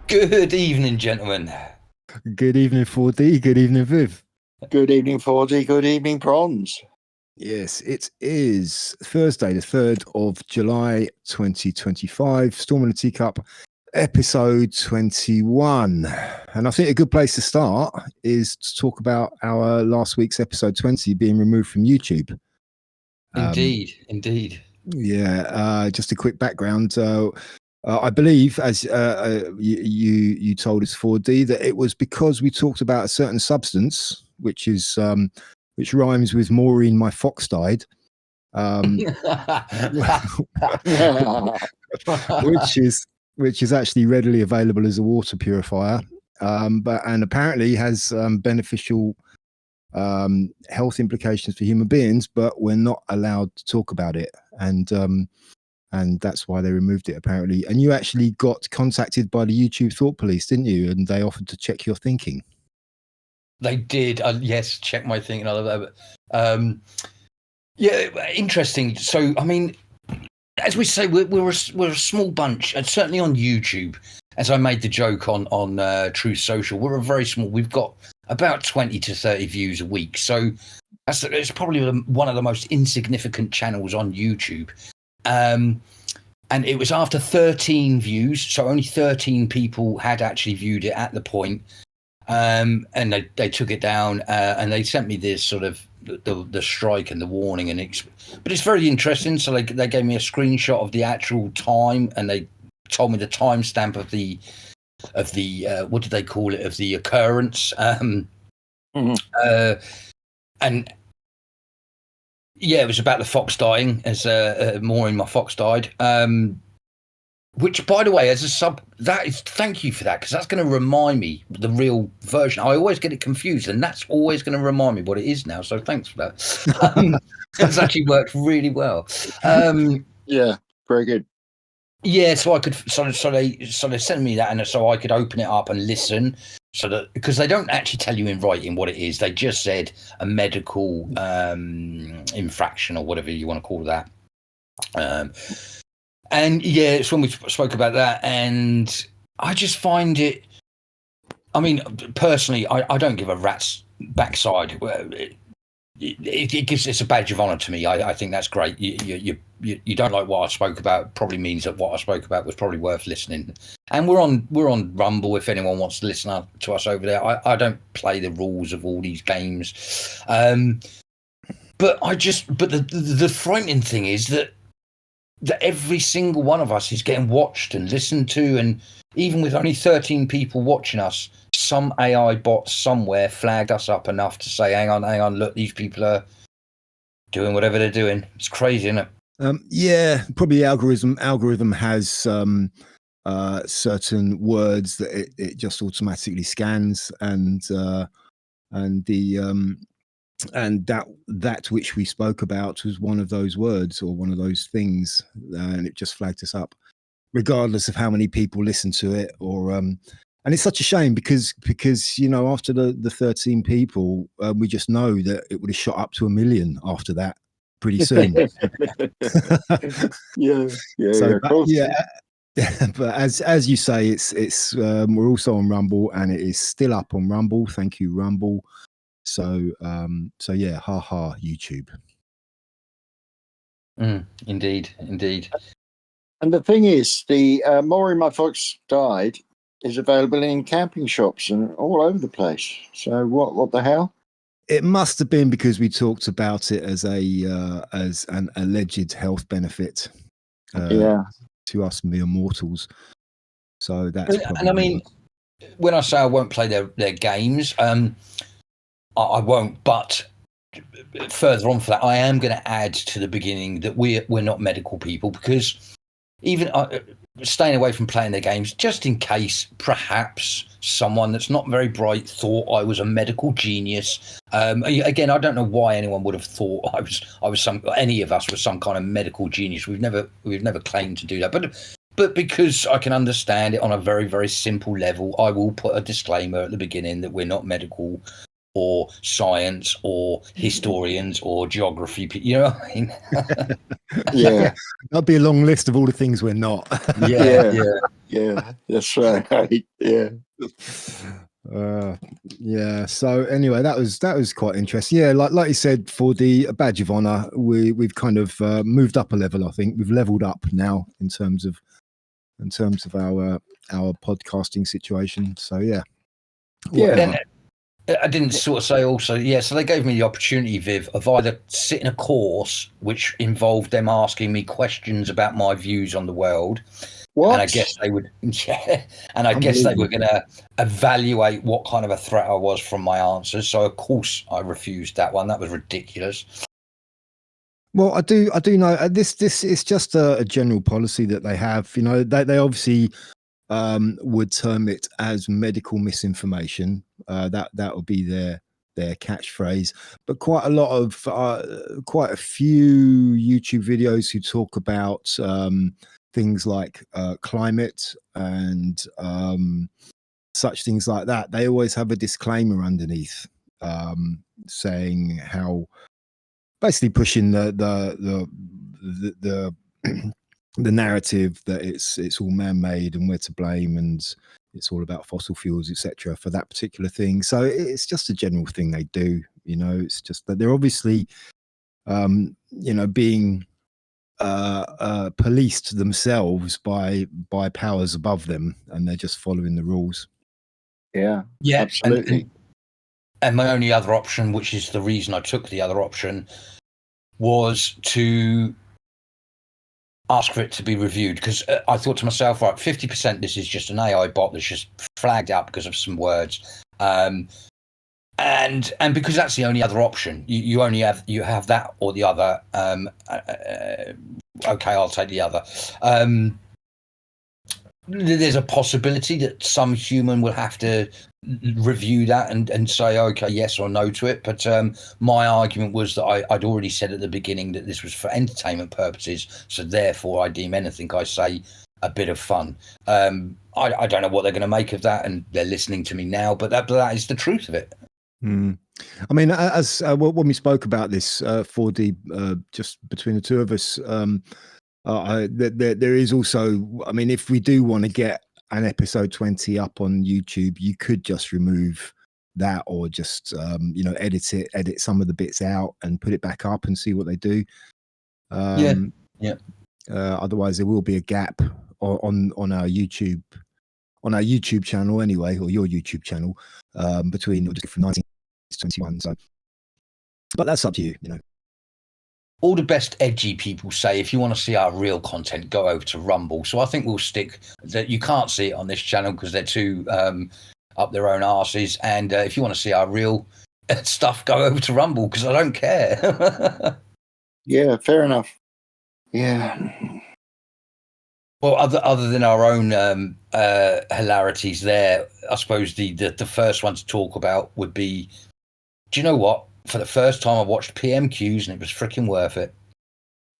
Good evening, gentlemen. Good evening, 4D. Good evening, Viv. Good evening, 4D. Good evening, Bronze. Yes, it is Thursday, the 3rd of July, 2025. Storm in the Teacup, episode 21. And I think a good place to start is to talk about our last week's episode 20 being removed from YouTube. Indeed. Yeah, just a quick background. I believe, as you told us, 4D, that it was because we talked about a certain substance, which rhymes with Maureen, my fox died, which is actually readily available as a water purifier, and apparently has beneficial health implications for human beings, but we're not allowed to talk about it, and that's why they removed it, apparently. And you actually got contacted by the YouTube Thought Police, didn't you? And they offered to check your thinking. They did. Yes, check my thinking. I love that. Yeah, interesting. So, I mean, as we say, we're a small bunch, and certainly on YouTube. As I made the joke on Truth Social, we're a very small. We've got about 20 to 30 views a week. So it's probably one of the most insignificant channels on YouTube. And it was after 13 views, so only 13 people had actually viewed it at the point. And they took it down, and they sent me this sort of the strike and the warning, but it's very interesting. So they gave me a screenshot of the actual time, and they told me the timestamp of the what did they call it, of the occurrence, and yeah, it was about the fox dying, as Moraine, my fox died. Which, by the way, as a sub, thank you for that, because that's going to remind me the real version. I always get it confused, and that's always going to remind me what it is now. So thanks for that. It's actually worked really well. Yeah, very good. Yeah, so I could, so they sent me that, and so I could open it up and listen. So that, because they don't actually tell you in writing what it is, they just said a medical infraction or whatever you want to call that. And yeah, it's when we spoke about that, and I just find it. I mean, personally, I don't give a rat's backside. It gives it's a badge of honor to me. I think that's great. You don't like what I spoke about, probably means that what I spoke about was probably worth listening. And we're on Rumble if anyone wants to listen to us over there. I don't play the rules of all these games, but the frightening thing is that every single one of us is getting watched and listened to, and even with only 13 people watching us, some AI bot somewhere flagged us up enough to say, hang on, look, these people are doing whatever they're doing. It's crazy, isn't it? Yeah, probably the algorithm has certain words that it just automatically scans, and that which we spoke about was one of those words or one of those things, and it just flagged us up, regardless of how many people listen to it. Or and it's such a shame because after the 13 people, we just know that it would have shot up to 1 million after that pretty soon. But as you say, it's we're also on Rumble, and it is still up on Rumble. Thank you, Rumble. So yeah, ha YouTube. Indeed. And the thing is, the Moraine, my fox died is available in camping shops and all over the place. So what the hell? It must have been because we talked about it as an alleged health benefit to us mere mortals. So that's and I mean, when I say I won't play their games, I won't, but further on for that, I am going to add to the beginning that we're not medical people, because even staying away from playing their games, just in case perhaps someone that's not very bright thought I was a medical genius. Again, I don't know why anyone would have thought any of us was some kind of medical genius. We've never claimed to do that, but because I can understand it on a very, very simple level, I will put a disclaimer at the beginning that we're not medical or science or historians or geography. You know what I mean? Yeah. That'd be a long list of all the things we're not. Yeah. Yeah, that's right. Yeah. Yeah. So anyway, that was quite interesting. Yeah, like you said, for the badge of honor, we've kind of moved up a level. I think we've leveled up now in terms of our podcasting situation. So yeah. Whatever. And I didn't sort of say also, yeah, so they gave me the opportunity, Viv, of either sitting a course which involved them asking me questions about my views on the world. What? And I guess they would, yeah, and I guess they were going to evaluate what kind of a threat I was from my answers. So, of course, I refused that one. That was ridiculous. Well, I do know this is just a general policy that they have. You know, they obviously would term it as medical misinformation. That would be their catchphrase. But quite a few YouTube videos who talk about things like climate and such things like that, they always have a disclaimer underneath saying how basically pushing the the narrative that it's all man-made and we're to blame and it's all about fossil fuels, etc., for that particular thing. So it's just a general thing they do. You know, it's just that they're obviously being policed themselves by powers above them, and they're just following the rules. Yeah, absolutely. And my only other option, which is the reason I took the other option, was to ask for it to be reviewed, because I thought to myself, right, 50% this is just an AI bot that's just flagged up because of some words, and because that's the only other option. You have that or the other. Okay, I'll take the other. There's a possibility that some human will have to review that and say, okay, yes or no to it. But my argument was that I'd already said at the beginning that this was for entertainment purposes. So therefore, I deem anything I say a bit of fun. I don't know what they're going to make of that, and they're listening to me now, but that is the truth of it. I mean, as when we spoke about this 4D just between the two of us, there is also, I mean, if we do want to get an episode 20 up on YouTube, you could just remove that or just edit some of the bits out and put it back up and see what they do. Otherwise there will be a gap on our YouTube channel anyway, or your YouTube channel, between different 19 to 21. So, but that's up to you, you know. All the best edgy people say, if you want to see our real content, go over to Rumble. So I think we'll stick that. You can't see it on this channel because they're too up their own arses. And if you want to see our real stuff, go over to Rumble because I don't care. Yeah, fair enough. Yeah. Well, other than our own hilarities there, I suppose the first one to talk about would be, do you know what? For the first time, I watched PMQs and it was freaking worth it.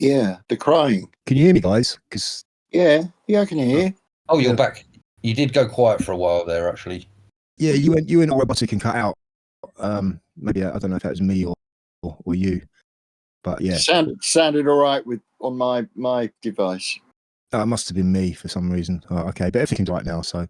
Yeah, the crying. Can you hear me, guys? Because yeah, I can hear. Oh, you're back. You did go quiet for a while there, actually. Yeah, you went all robotic and cut out. Maybe I don't know if that was me or you, but yeah, sounded all right on my device. It must have been me for some reason. Oh, okay, but everything's right now. So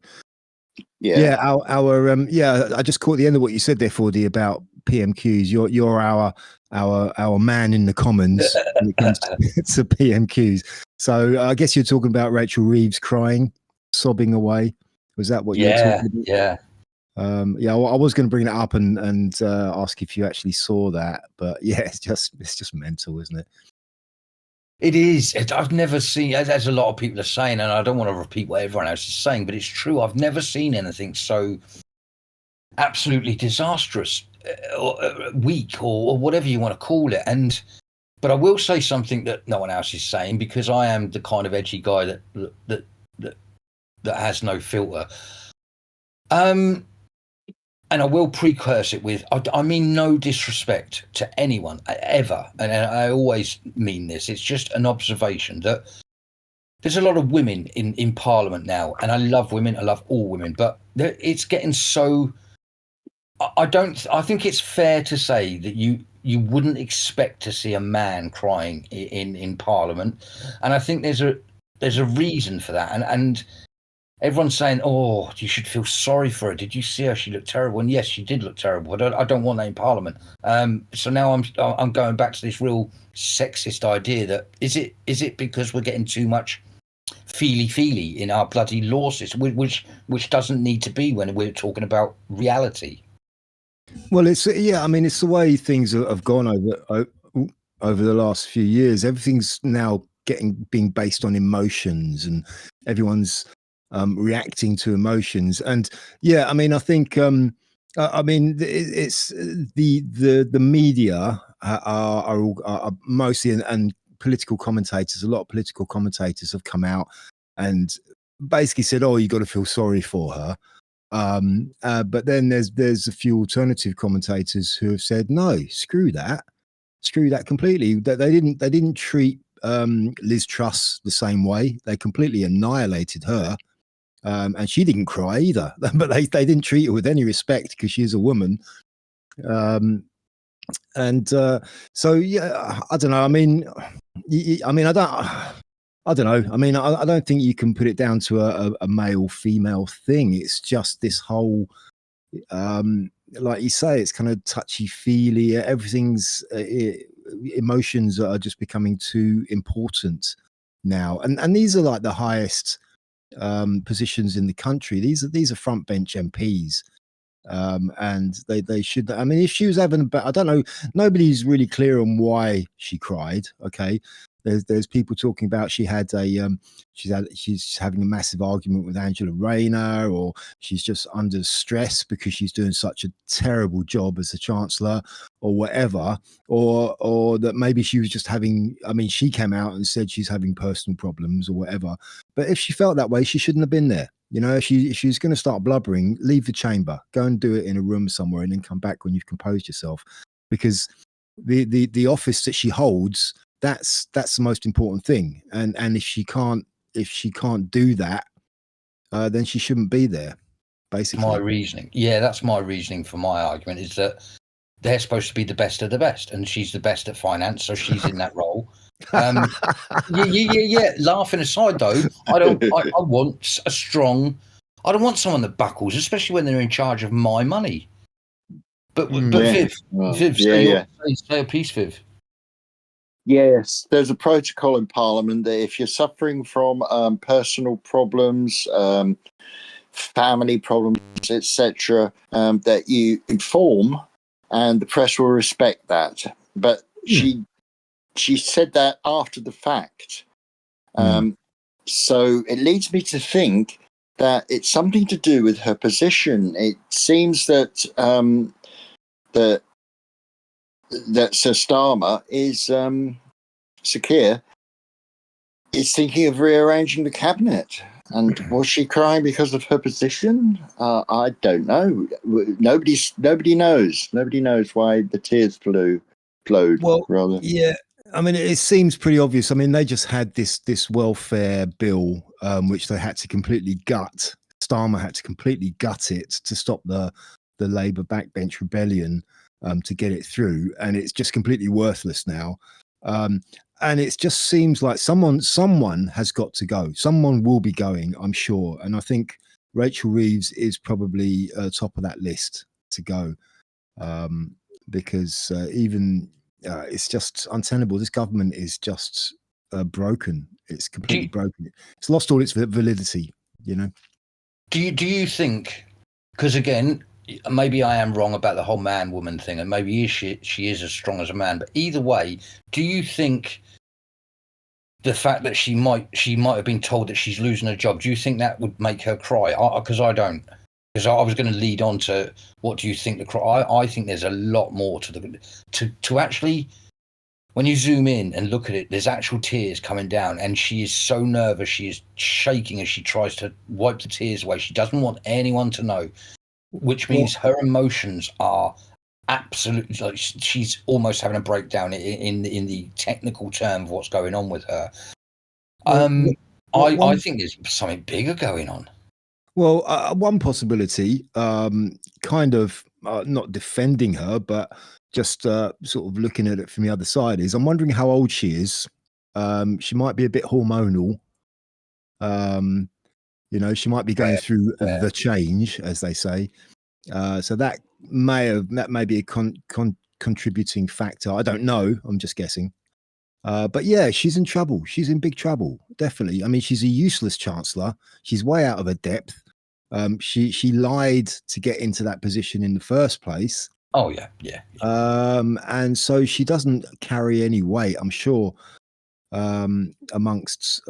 yeah, I just caught the end of what you said there, 4D, about PMQs. You're our man in the commons when it comes to PMQs. So I guess you're talking about Rachel Reeves crying, sobbing away. Was that what you were talking about? Yeah. I was going to bring that up and ask if you actually saw that, but yeah, it's just mental, isn't it? It is. I've never seen, as a lot of people are saying, and I don't want to repeat what everyone else is saying, but it's true. I've never seen anything so absolutely disastrous, or weak, or whatever you want to call it. But I will say something that no one else is saying, because I am the kind of edgy guy that has no filter. And I will precurse it with, I mean no disrespect to anyone ever, and I always mean this. It's just an observation that there's a lot of women in Parliament now, and I love women. I love all women, but it's getting so. I think it's fair to say that you wouldn't expect to see a man crying in Parliament, and I think there's a reason for that, and everyone's saying, "Oh, you should feel sorry for her. Did you see her? She looked terrible." And yes, she did look terrible. But I don't want that in Parliament. So now I'm going back to this real sexist idea that is it because we're getting too much feely in our bloody law system, which doesn't need to be when we're talking about reality. Well, it's I mean, it's the way things have gone over the last few years. Everything's now being based on emotions, and everyone's reacting to emotions. And yeah, I mean, I think I mean, it's the media are mostly and political commentators. A lot of political commentators have come out and basically said, "Oh, you got to feel sorry for her." But then there's a few alternative commentators who have said, "No, screw that completely." That they didn't treat Liz Truss the same way. They completely annihilated her. And she didn't cry either, but they didn't treat her with any respect because she's a woman. So yeah, I don't know. I mean, I don't know. I mean, I don't think you can put it down to a male female thing. It's just this whole, like you say, it's kind of touchy feely. Everything's emotions are just becoming too important now, and these are like the highest positions in the country. These are front bench MPs, and they should. I mean, if she was having, I don't know. Nobody's really clear on why she cried. Okay, there's people talking about she's having a massive argument with Angela Rayner, or she's just under stress because she's doing such a terrible job as the Chancellor, or whatever, or that maybe she was just having. I mean, she came out and said she's having personal problems or whatever. But if she felt that way, she shouldn't have been there. You know, if she's going to start blubbering, leave the chamber, go and do it in a room somewhere, and then come back when you've composed yourself, because the office that she holds, that's the most important thing. And if she can't do that, then she shouldn't be there. Basically, My reasoning, that's my reasoning for my argument is that they're supposed to be the best of the best, and she's the best at finance, so she's in that role. Yeah. Laughing aside, though, I want a strong. I don't want someone that buckles, especially when they're in charge of my money. But Viv, say a piece, Viv. Yes, there's a protocol in Parliament that if you're suffering from personal problems, family problems, etc., that you inform, and the press will respect that. But she said that after the fact. So it leads me to think that it's something to do with her position. It seems that that Sir Starmer is Sakir is thinking of rearranging the cabinet. And was she crying because of her position? I don't know. Nobody knows. Nobody knows why the tears flowed. Well, rather. Yeah. I mean, it seems pretty obvious. I mean, they just had this welfare bill, which they had to completely gut. Starmer had to completely gut it to stop the Labour backbench rebellion, to get it through, and it's just completely worthless now. And it just seems like someone has got to go. Someone will be going, I'm sure. And I think Rachel Reeves is probably top of that list to go, because even. It's just untenable. This government is just broken. It's completely broken. It's lost all its validity. You know. Do you think? Because again, maybe I am wrong about the whole man-woman thing, and maybe she is as strong as a man. But either way, do you think the fact that she might have been told that she's losing her job? Do you think that would make her cry? Because I don't. Because I was going to lead on to what do you think the cry? I think there's a lot more to actually. When you zoom in and look at it, there's actual tears coming down, and she is so nervous. She is shaking as she tries to wipe the tears away. She doesn't want anyone to know, which means her emotions are absolutely like she's almost having a breakdown in the technical term of what's going on with her. I think there's something bigger going on. Well, one possibility, kind of not defending her, but just sort of looking at it from the other side, is I'm wondering how old she is. She might be a bit hormonal. You know, she might be going through Yeah. the change, as they say. So that may be a contributing factor. I don't know. I'm just guessing. But yeah, she's in trouble. She's in big trouble, definitely. I mean, she's a useless chancellor. She's way out of her depth. She lied to get into that position in the first place. Oh yeah. And so she doesn't carry any weight, I'm sure, amongst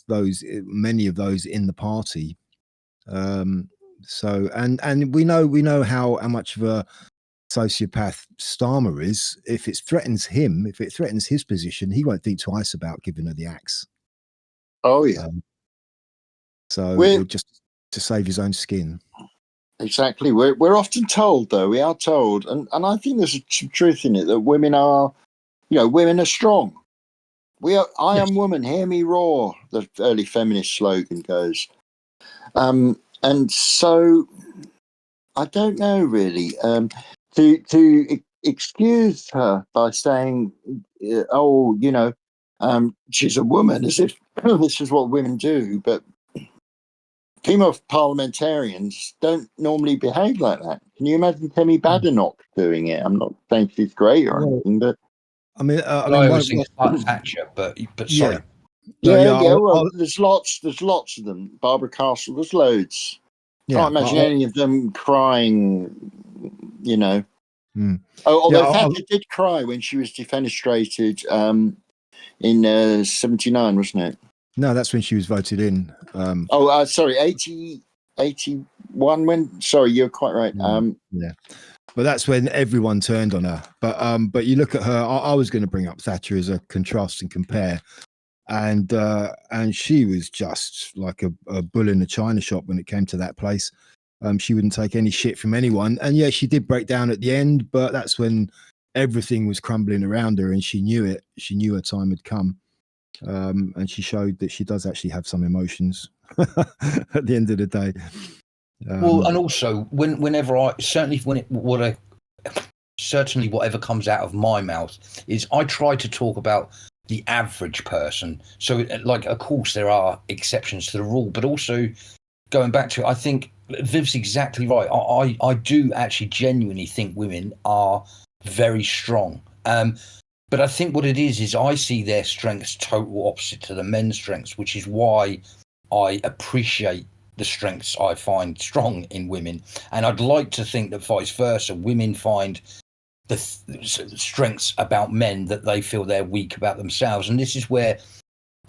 those, many of those in the party. So and we know how much of a sociopath Starmer is. If it threatens him, if it threatens his position, he won't think twice about giving her the axe. Oh yeah. Just to save his own skin. Exactly. We're often told, though, we are told, and I think there's some truth in it, that women are strong. I am woman, hear me roar, the early feminist slogan goes. And so I don't know really. To excuse her by saying, she's a woman, as if this is what women do, but female parliamentarians don't normally behave like that. Can you imagine Temi Badenoch doing it? I'm not saying she's great or anything, but I mean, I always think it's like Thatcher, but sorry. Well, there's lots of them. Barbara Castle, there's loads. Can't imagine any of them crying, you know. Although Thatcher did cry when she was defenestrated in 79, wasn't it? No, that's when she was voted in. Sorry, 81 sorry, you're quite right. Yeah. But that's when everyone turned on her. But you look at her, I was going to bring up Thatcher as a contrast and compare. And she was just like a bull in a china shop when it came to that place. She wouldn't take any shit from anyone. And yeah, she did break down at the end, but that's when everything was crumbling around her and she knew it. She knew her time had come. And she showed that she does actually have some emotions at the end of the day. Well, and also whenever certainly whatever comes out of my mouth is I try to talk about the average person. So like, of course there are exceptions to the rule, but also going back to it, I think Viv's exactly right. I do actually genuinely think women are very strong. But I think what it is I see their strengths total opposite to the men's strengths, which is why I appreciate the strengths I find strong in women. And I'd like to think that vice versa, women find the strengths about men that they feel they're weak about themselves. And this is where,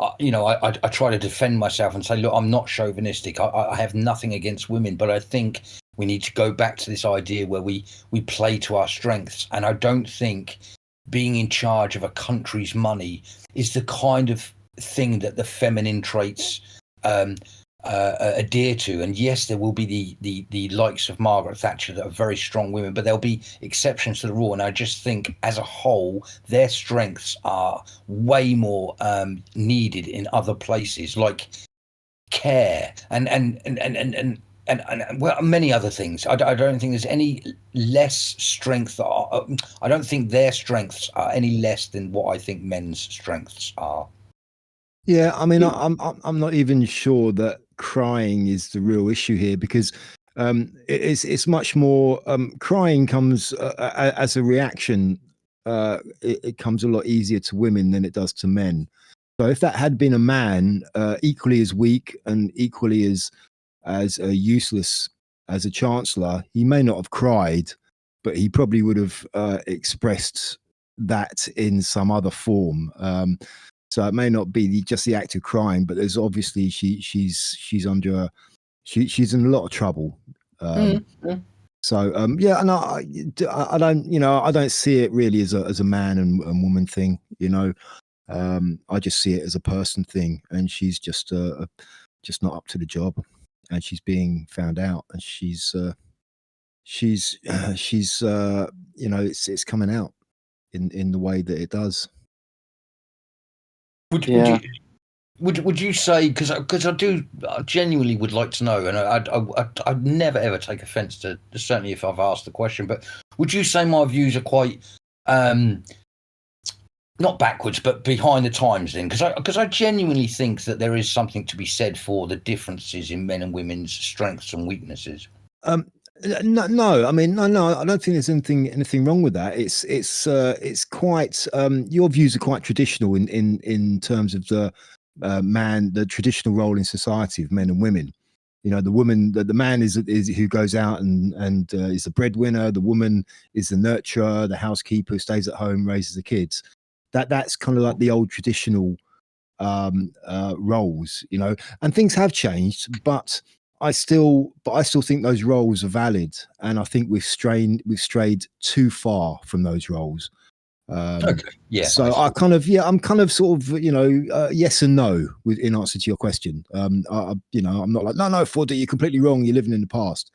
I try to defend myself and say, look, I'm not chauvinistic. I have nothing against women, but I think we need to go back to this idea where we play to our strengths. And I don't think being in charge of a country's money is the kind of thing that the feminine traits adhere to. And yes, there will be the likes of Margaret Thatcher that are very strong women, but there'll be exceptions to the rule. And I just think as a whole, their strengths are way more needed in other places, like care and well, many other things. I don't think there's any less strength. I don't think their strengths are any less than what I think men's strengths are. Yeah, I mean, I'm not even sure that crying is the real issue here, because it's much more. Crying comes as a reaction. It comes a lot easier to women than it does to men. So if that had been a man, equally as weak and equally as useless as a chancellor, he may not have cried, but he probably would have expressed that in some other form. So it may not be just the act of crying, but there's obviously she's under she's in a lot of trouble. So yeah, and I don't I don't see it really as a man and woman thing. I just see it as a person thing, and she's just not up to the job, and she's being found out, and she's it's coming out in the way that it does. Would you say, because I genuinely would like to know, and I'd never ever take offence to, certainly if I've asked the question, but would you say my views are quite not backwards, but behind the times then? Because I genuinely think that there is something to be said for the differences in men and women's strengths and weaknesses. No, I mean, no, I don't think there's anything wrong with that. It's quite your views are quite traditional in terms of the the traditional role in society of men and women. You know, the woman, the man is who goes out and is the breadwinner. The woman is the nurturer, the housekeeper who stays at home, raises the kids. That's kind of like the old traditional roles, you know, and things have changed, but I still think those roles are valid, and I think we've strayed too far from those roles. Okay, yeah. So I'm kind of sort of, you know, yes and no in answer to your question. You know, I'm not like no, Ford, you're completely wrong. You're living in the past.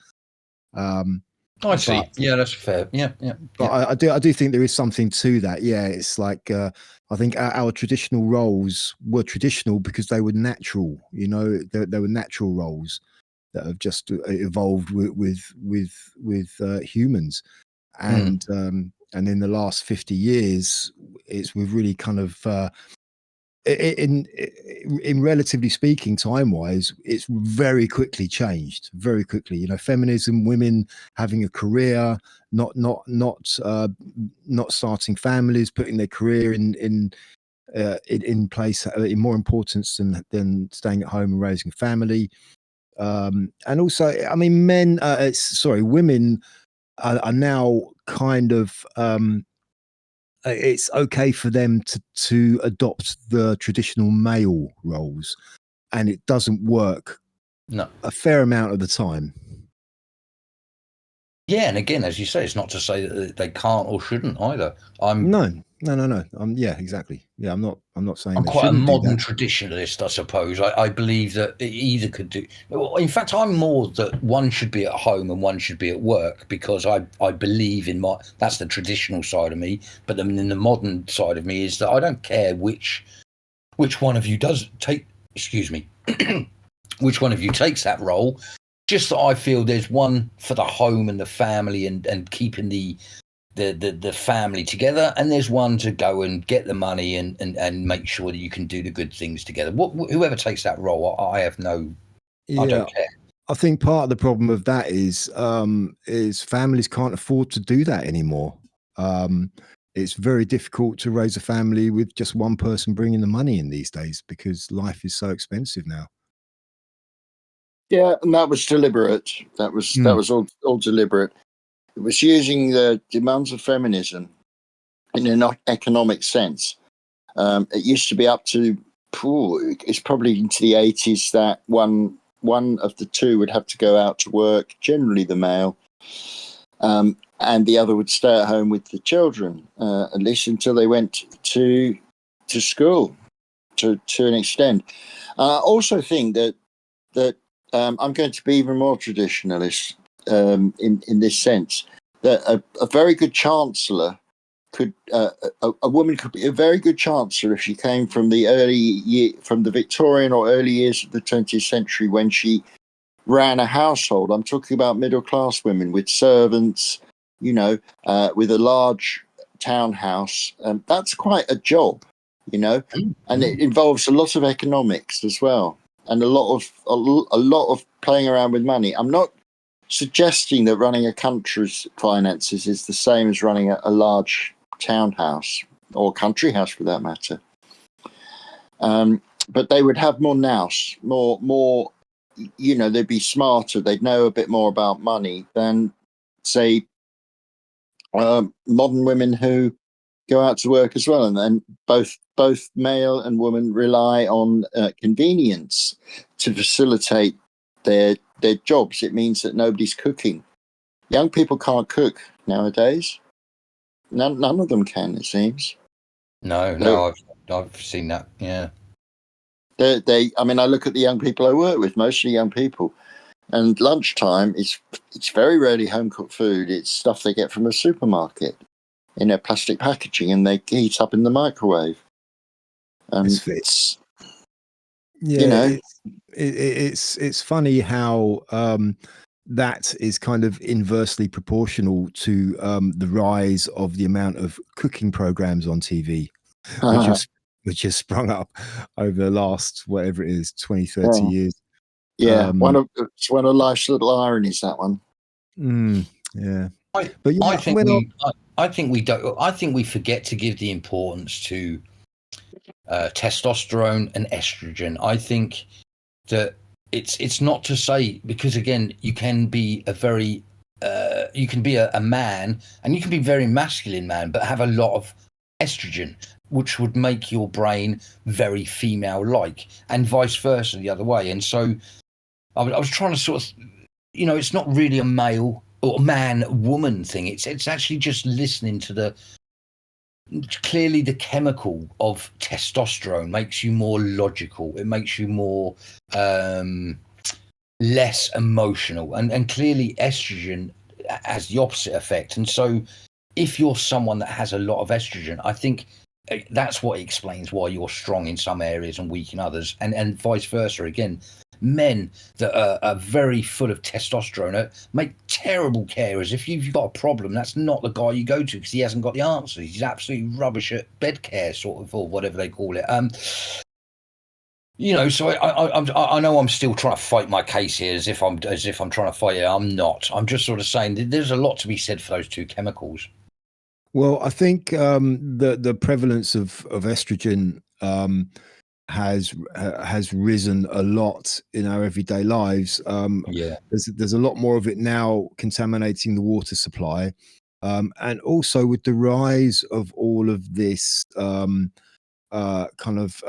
I see. Yeah, that's fair. Yeah. But I do think there is something to that. Yeah, it's like I think our traditional roles were traditional because they were natural. You know, they were natural roles that have just evolved with humans, and in the last 50 years, we've really kind of in relatively speaking, time wise, it's very quickly changed, very quickly. You know, feminism, women having a career, not starting families, putting their career in place in more importance than staying at home and raising a family. And also, I mean, women are now kind of it's okay for them to adopt the traditional male roles, and it doesn't work a fair amount of the time. Yeah, and again, as you say, it's not to say that they can't or shouldn't either. No. Yeah, exactly. Yeah, I'm not saying I'm they quite a shouldn't modern do that. traditionalist, I suppose. I believe that it either could do. In fact, I'm more that one should be at home and one should be at work, because I believe in that's the traditional side of me. But then in the modern side of me is that I don't care which one of you does take. Excuse me. Which one of you takes that role? Just that I feel there's one for the home and the family and keeping the family together, and there's one to go and get the money and make sure that you can do the good things together. Whoever takes that role, I have no. Yeah, I don't care. I think part of the problem of that is families can't afford to do that anymore. It's very difficult to raise a family with just one person bringing the money in these days because life is so expensive now. Yeah, and that was deliberate. That was all deliberate. It was using the demands of feminism in an economic sense. It used to be up to, it's probably into the 80s that one of the two would have to go out to work, generally the male, and the other would stay at home with the children, at least until they went to school, to an extent. I also think that I'm going to be even more traditionalist in this sense, that a very good chancellor could a woman could be a very good chancellor if she came from from the Victorian or early years of the 20th century, when she ran a household. I'm talking about middle class women with servants, you know, with a large townhouse. That's quite a job, you know, and it involves a lot of economics as well, and a lot of playing around with money. I'm not suggesting that running a country's finances is the same as running a large townhouse or country house for that matter. But they would have more nous, more, you know, they'd be smarter. They'd know a bit more about money than, say, modern women who go out to work as well. And then both male and woman rely on convenience to facilitate their jobs. It means that nobody's cooking. Young people can't cook nowadays. None of them can, it seems. No, I've seen that. Yeah. I mean, I look at the young people I work with, mostly young people, and lunchtime it's very rarely home cooked food. It's stuff they get from a supermarket in a plastic packaging, and they heat up in the microwave. It's yeah, you know, it's funny how that is kind of inversely proportional to the rise of the amount of cooking programs on TV. which has sprung up over the last whatever it is 20, 30 years. Yeah, it's one of life's little ironies, that one. Yeah, but I think we don't. I think we forget to give the importance to testosterone and estrogen. I think that it's not to say, because again, you can be a very you can be a man and you can be a very masculine man, but have a lot of estrogen, which would make your brain very female-like, and vice versa the other way. And so I was trying to sort of, it's not really a male or man-woman thing. It's actually just listening to clearly the chemical of testosterone makes you more logical. It makes you more less emotional, and clearly estrogen has the opposite effect. And so if you're someone that has a lot of estrogen, I think that's what explains why you're strong in some areas and weak in others, and vice versa. Again, men that are very full of testosterone make terrible carers. If you've got a problem, that's not the guy you go to, because he hasn't got the answers. He's absolutely rubbish at bed care, sort of, or whatever they call it. So I know I'm still trying to fight my case here as if I'm trying to fight it. I'm not. I'm just sort of saying that there's a lot to be said for those two chemicals. Well, I think the prevalence of estrogen has risen a lot in our everyday lives. There's a lot more of it now contaminating the water supply, and also with the rise of all of this kind of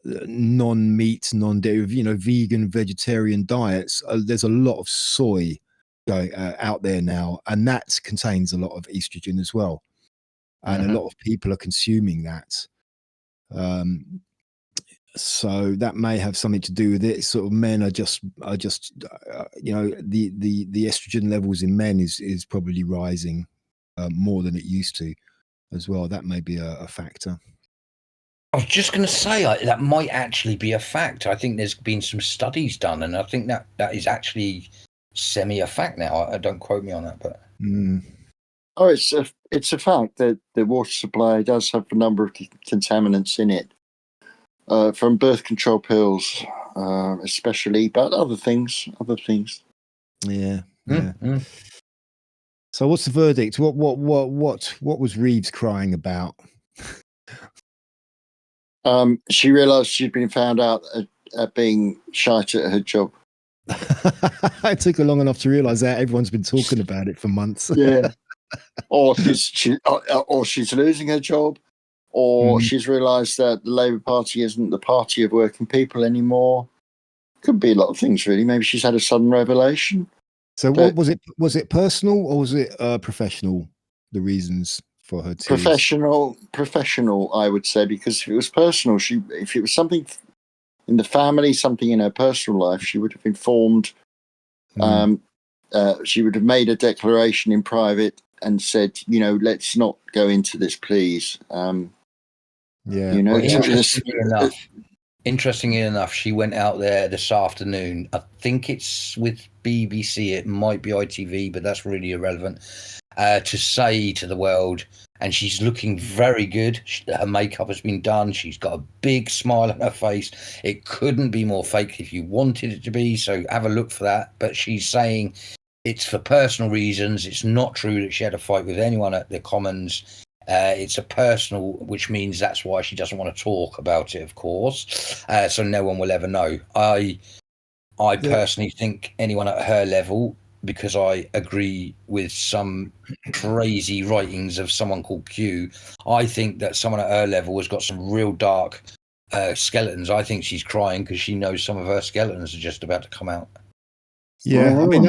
non-meat, non-dairy, vegan, vegetarian diets. There's a lot of soy going out there now, and that contains a lot of estrogen as well, and a lot of people are consuming that. So that may have something to do with it. Sort of men are just the estrogen levels in men is probably rising more than it used to as well. That may be a factor. I was just going to say that might actually be a fact. I think there's been some studies done, and I think that is actually semi a fact now. Don't quote me on that, but oh, it's a fact that the water supply does have a number of contaminants in it, from birth control pills, especially, but other things. Yeah. So what's the verdict? What was Reeves crying about? She realised she'd been found out at being shite at her job. It took her long enough to realise that. Everyone's been talking about it for months. Yeah. Or she's losing her job, or she's realised that the Labour Party isn't the party of working people anymore. Could be a lot of things, really. Maybe she's had a sudden revelation. So what was it? Was it personal or was it professional? The reasons for her tears? Professional, I would say, because if it was personal, if it was something in the family, something in her personal life, she would have informed. She would have made a declaration in private and said, let's not go into this, please. Interestingly enough, she went out there this afternoon. I think it's with BBC. It might be ITV, but that's really irrelevant. To say to the world, and she's looking very good. Her makeup has been done. She's got a big smile on her face. It couldn't be more fake if you wanted it to be. So have a look for that. But she's saying it's for personal reasons. It's not true that she had a fight with anyone at the Commons. It's a personal, which means that's why she doesn't want to talk about it, of course. So no one will ever know. I personally think anyone at her level, because I agree with some crazy writings of someone called Q, I think that someone at her level has got some real dark skeletons. I think she's crying because she knows some of her skeletons are just about to come out. Yeah, I mean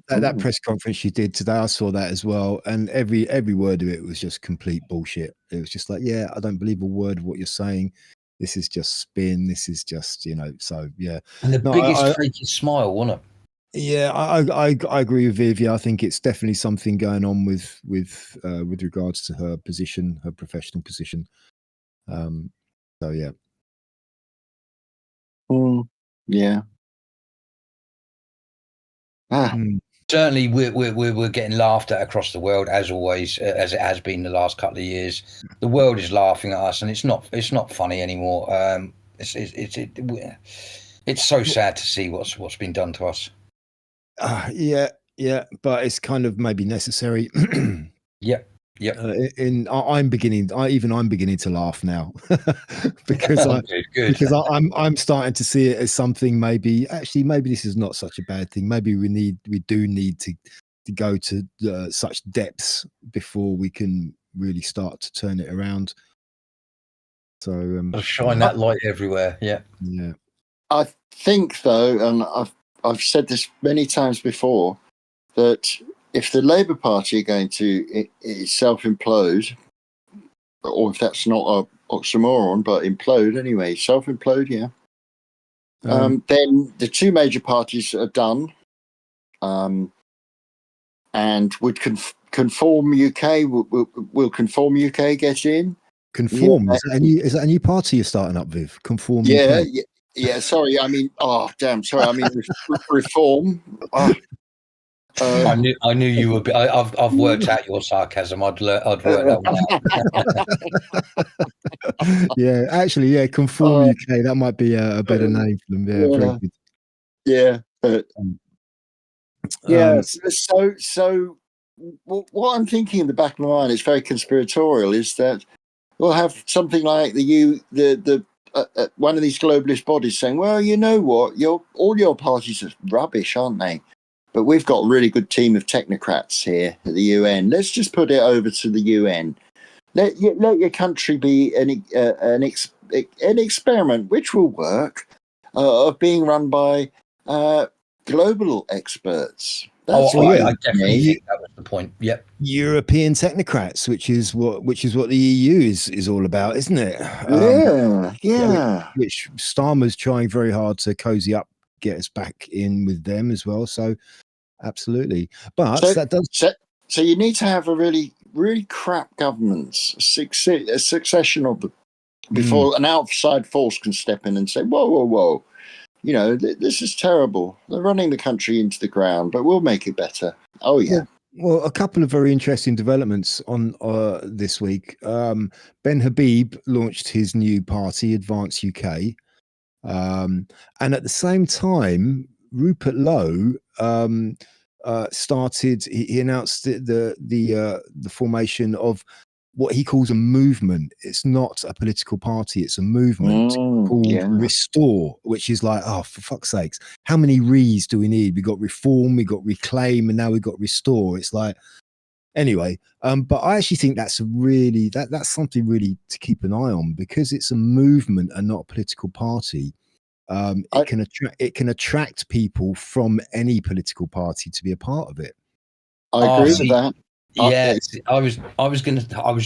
that press conference she did today, I saw that as well, and every word of it was just complete bullshit. It was just like, yeah, I don't believe a word of what you're saying. This is just spin. This is just, so yeah. And the biggest fakest smile, wasn't it? Yeah, I agree with Viv. Yeah, I think it's definitely something going on with regards to her position, her professional position. So yeah. Yeah. certainly we're getting laughed at across the world, as always, as it has been the last couple of years. The world is laughing at us, and it's not funny anymore. It's so sad to see what's been done to us. Yeah, but it's kind of maybe necessary. Yep. I'm beginning to laugh now because I'm starting to see it as something. Maybe this is not such a bad thing. Maybe we do need to go to such depths before we can really start to turn it around. So shine that light everywhere. Yeah. I think though, and I've said this many times before, that if the Labour Party are going to self-implode, or if that's not a oxymoron, but implode anyway, self-implode, yeah. Then the two major parties are done, and would conform UK. Will conform UK get in? Conform, yeah. Is that a new party you're starting up with? Conform, yeah, UK? yeah. Sorry, I mean, sorry, I mean reform. I knew you would be. I've worked out your sarcasm. I'd work that one out. Yeah, actually, yeah, Conform UK. That might be a better name for them. Yeah, very good. Yeah, but So what I'm thinking in the back of my mind is very conspiratorial. Is that we'll have something like the one of these globalist bodies saying, "Well, you know what? All your parties are rubbish, aren't they? But we've got a really good team of technocrats here at the UN. Let's just put it over to the UN. Let your country be an experiment, which will work, of being run by global experts." I definitely think that was the point. Yep. European technocrats, which is what the EU is all about, isn't it? Yeah. Which Starmer's trying very hard to cozy up, get us back in with them as well. So absolutely, but that does. So you need to have a really, really crap governments, a succession of them, before an outside force can step in and say, "Whoa! You know, this is terrible. They're running the country into the ground, but we'll make it better." Oh yeah. Well, a couple of very interesting developments on this week. Ben Habib launched his new party, Advance UK, and at the same time, Rupert Lowe started. He announced the formation of what he calls a movement. It's not a political party; it's a movement called Restore, which is like, oh, for fuck's sakes, how many re's do we need? We got Reform, we got Reclaim, and now we got Restore. It's like, anyway. But I actually think that's really that's something really to keep an eye on, because it's a movement and not a political party. It can attract people from any political party to be a part of it. I agree with that. Yeah, I was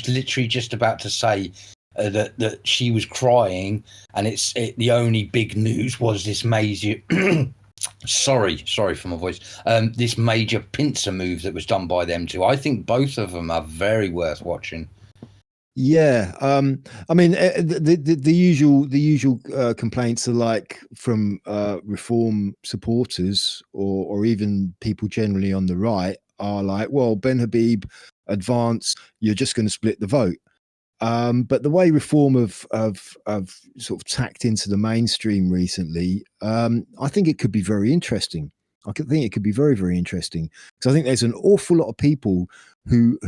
literally just about to say that she was crying, and the only big news was this major. sorry for my voice. This major pincer move that was done by them two. I think both of them are very worth watching. Yeah, I mean, the usual complaints are like from Reform supporters or even people generally on the right are like, well, Ben Habib, Advance, you're just going to split the vote. But the way Reform have sort of tacked into the mainstream recently, I think it could be very interesting. I think it could be very, very interesting, because I think there's an awful lot of people who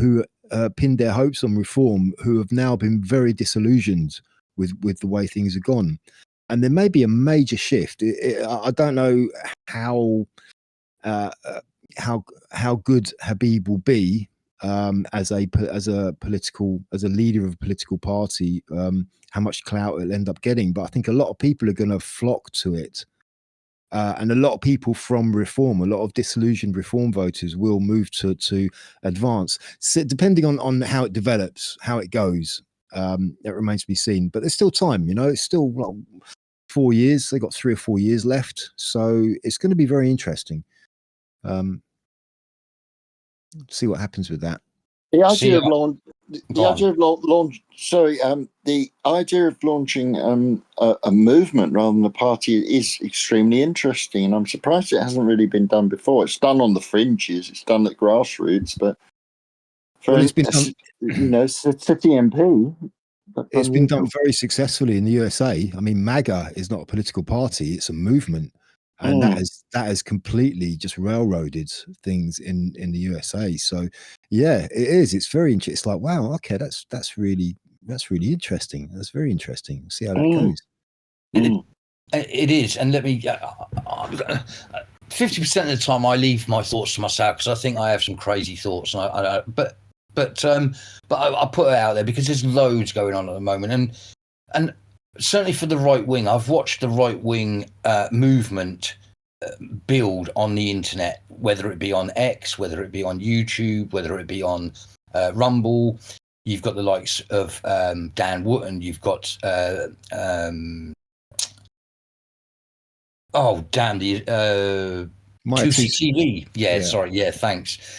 pinned their hopes on Reform who have now been very disillusioned with the way things have gone, and there may be a major shift. I don't know how good Habib will be as a leader of a political party, how much clout it'll end up getting, but I think a lot of people are going to flock to it. And a lot of people from Reform, a lot of disillusioned Reform voters will move to Advance. So depending on how it develops, how it goes, it remains to be seen. But there's still time, it's still 4 years. They've got 3 or 4 years left. So it's going to be very interesting. See what happens with that. The See, idea of launch, go on. the idea of launching a movement rather than a party is extremely interesting, and I'm surprised it hasn't really been done before. It's done on the fringes, it's done at grassroots, but for Well, it's been done. city MP, that's It's been unusual. done very successfully in the USA. I mean, MAGA is not a political party; it's a movement, and that has completely just railroaded things in the USA. So, yeah, it is. It's very interesting. It's like, wow, okay, that's really interesting. That's very interesting. We'll see how that goes. It is, and let me. 50% of the time, I leave my thoughts to myself because I think I have some crazy thoughts, and but I put it out there because there's loads going on at the moment, and certainly for the right wing, I've watched the right wing movement build on the internet, whether it be on X, whether it be on YouTube, whether it be on Rumble. You've got the likes of Dan Wootton. You've got oh damn, the 2CTV. Yeah, sorry, yeah, thanks.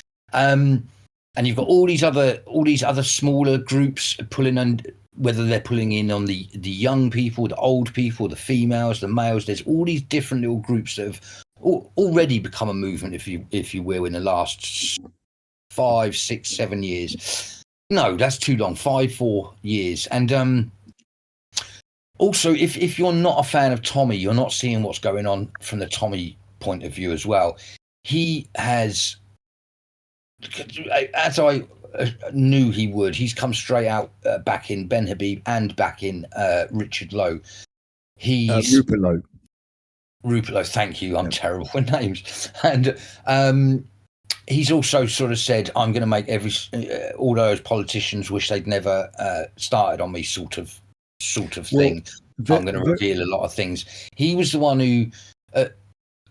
And you've got all these other smaller groups pulling on, whether they're pulling in on the young people, the old people, the females, the males. There's all these different little groups that have already become a movement, if you will, in the last 5, 6, 7 years. No, that's too long. 4 years. And also, if you're not a fan of Tommy, you're not seeing what's going on from the Tommy point of view as well. He has, as I knew he would, he's come straight out back in Ben Habib and back in Richard Lowe. He's Rupert Lowe. Rupert Lowe, thank you. I'm terrible with names. And he's also sort of said, I'm going to make all those politicians wish they'd never started on me sort of thing. I'm going to reveal a lot of things. He was the one who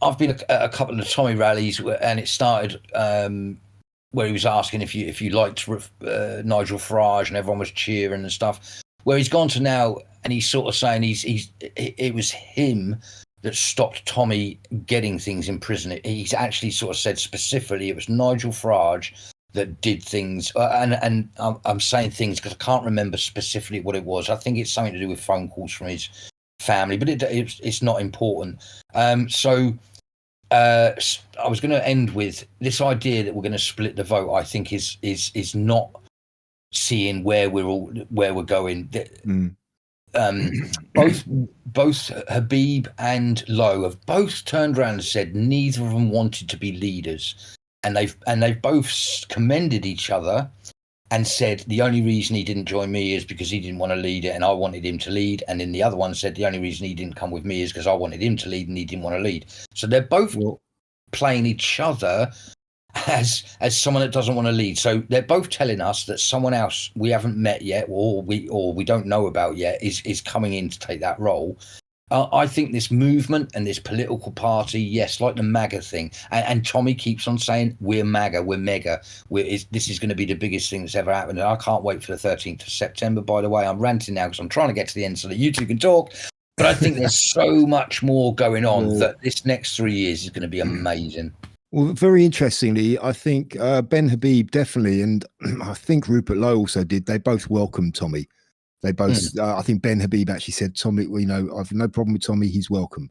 I've been at a couple of Tommy rallies, and it started where he was asking if you liked Nigel Farage, and everyone was cheering and stuff. Where he's gone to now, and he's sort of saying it was him that stopped Tommy getting things in prison. He's actually sort of said specifically it was Nigel Farage that did things, and I'm saying things because I can't remember specifically what it was. I think it's something to do with phone calls from his family, but it's not important. So I was going to end with this idea that we're going to split the vote. I think is not seeing where we're going. Both Habib and Lowe have both turned around and said neither of them wanted to be leaders, and they've both commended each other and said the only reason he didn't join me is because he didn't want to lead it and I wanted him to lead, and then the other one said the only reason he didn't come with me is because I wanted him to lead and he didn't want to lead. So they're both playing each other as someone that doesn't want to lead. So they're both telling us that someone else we haven't met yet or we don't know about yet is coming in to take that role. I think this movement and this political party, yes, like the MAGA thing, and Tommy keeps on saying we're MAGA, we're mega, this is going to be the biggest thing that's ever happened. And I can't wait for the 13th of September. By the way, I'm ranting now because I'm trying to get to the end so that you two can talk. But I think there's so much more going on that this next 3 years is going to be amazing. Well, very interestingly, I think Ben Habib definitely, and I think Rupert Lowe also did. They both welcomed Tommy. They both. I think Ben Habib actually said, "Tommy, I've no problem with Tommy. He's welcome,"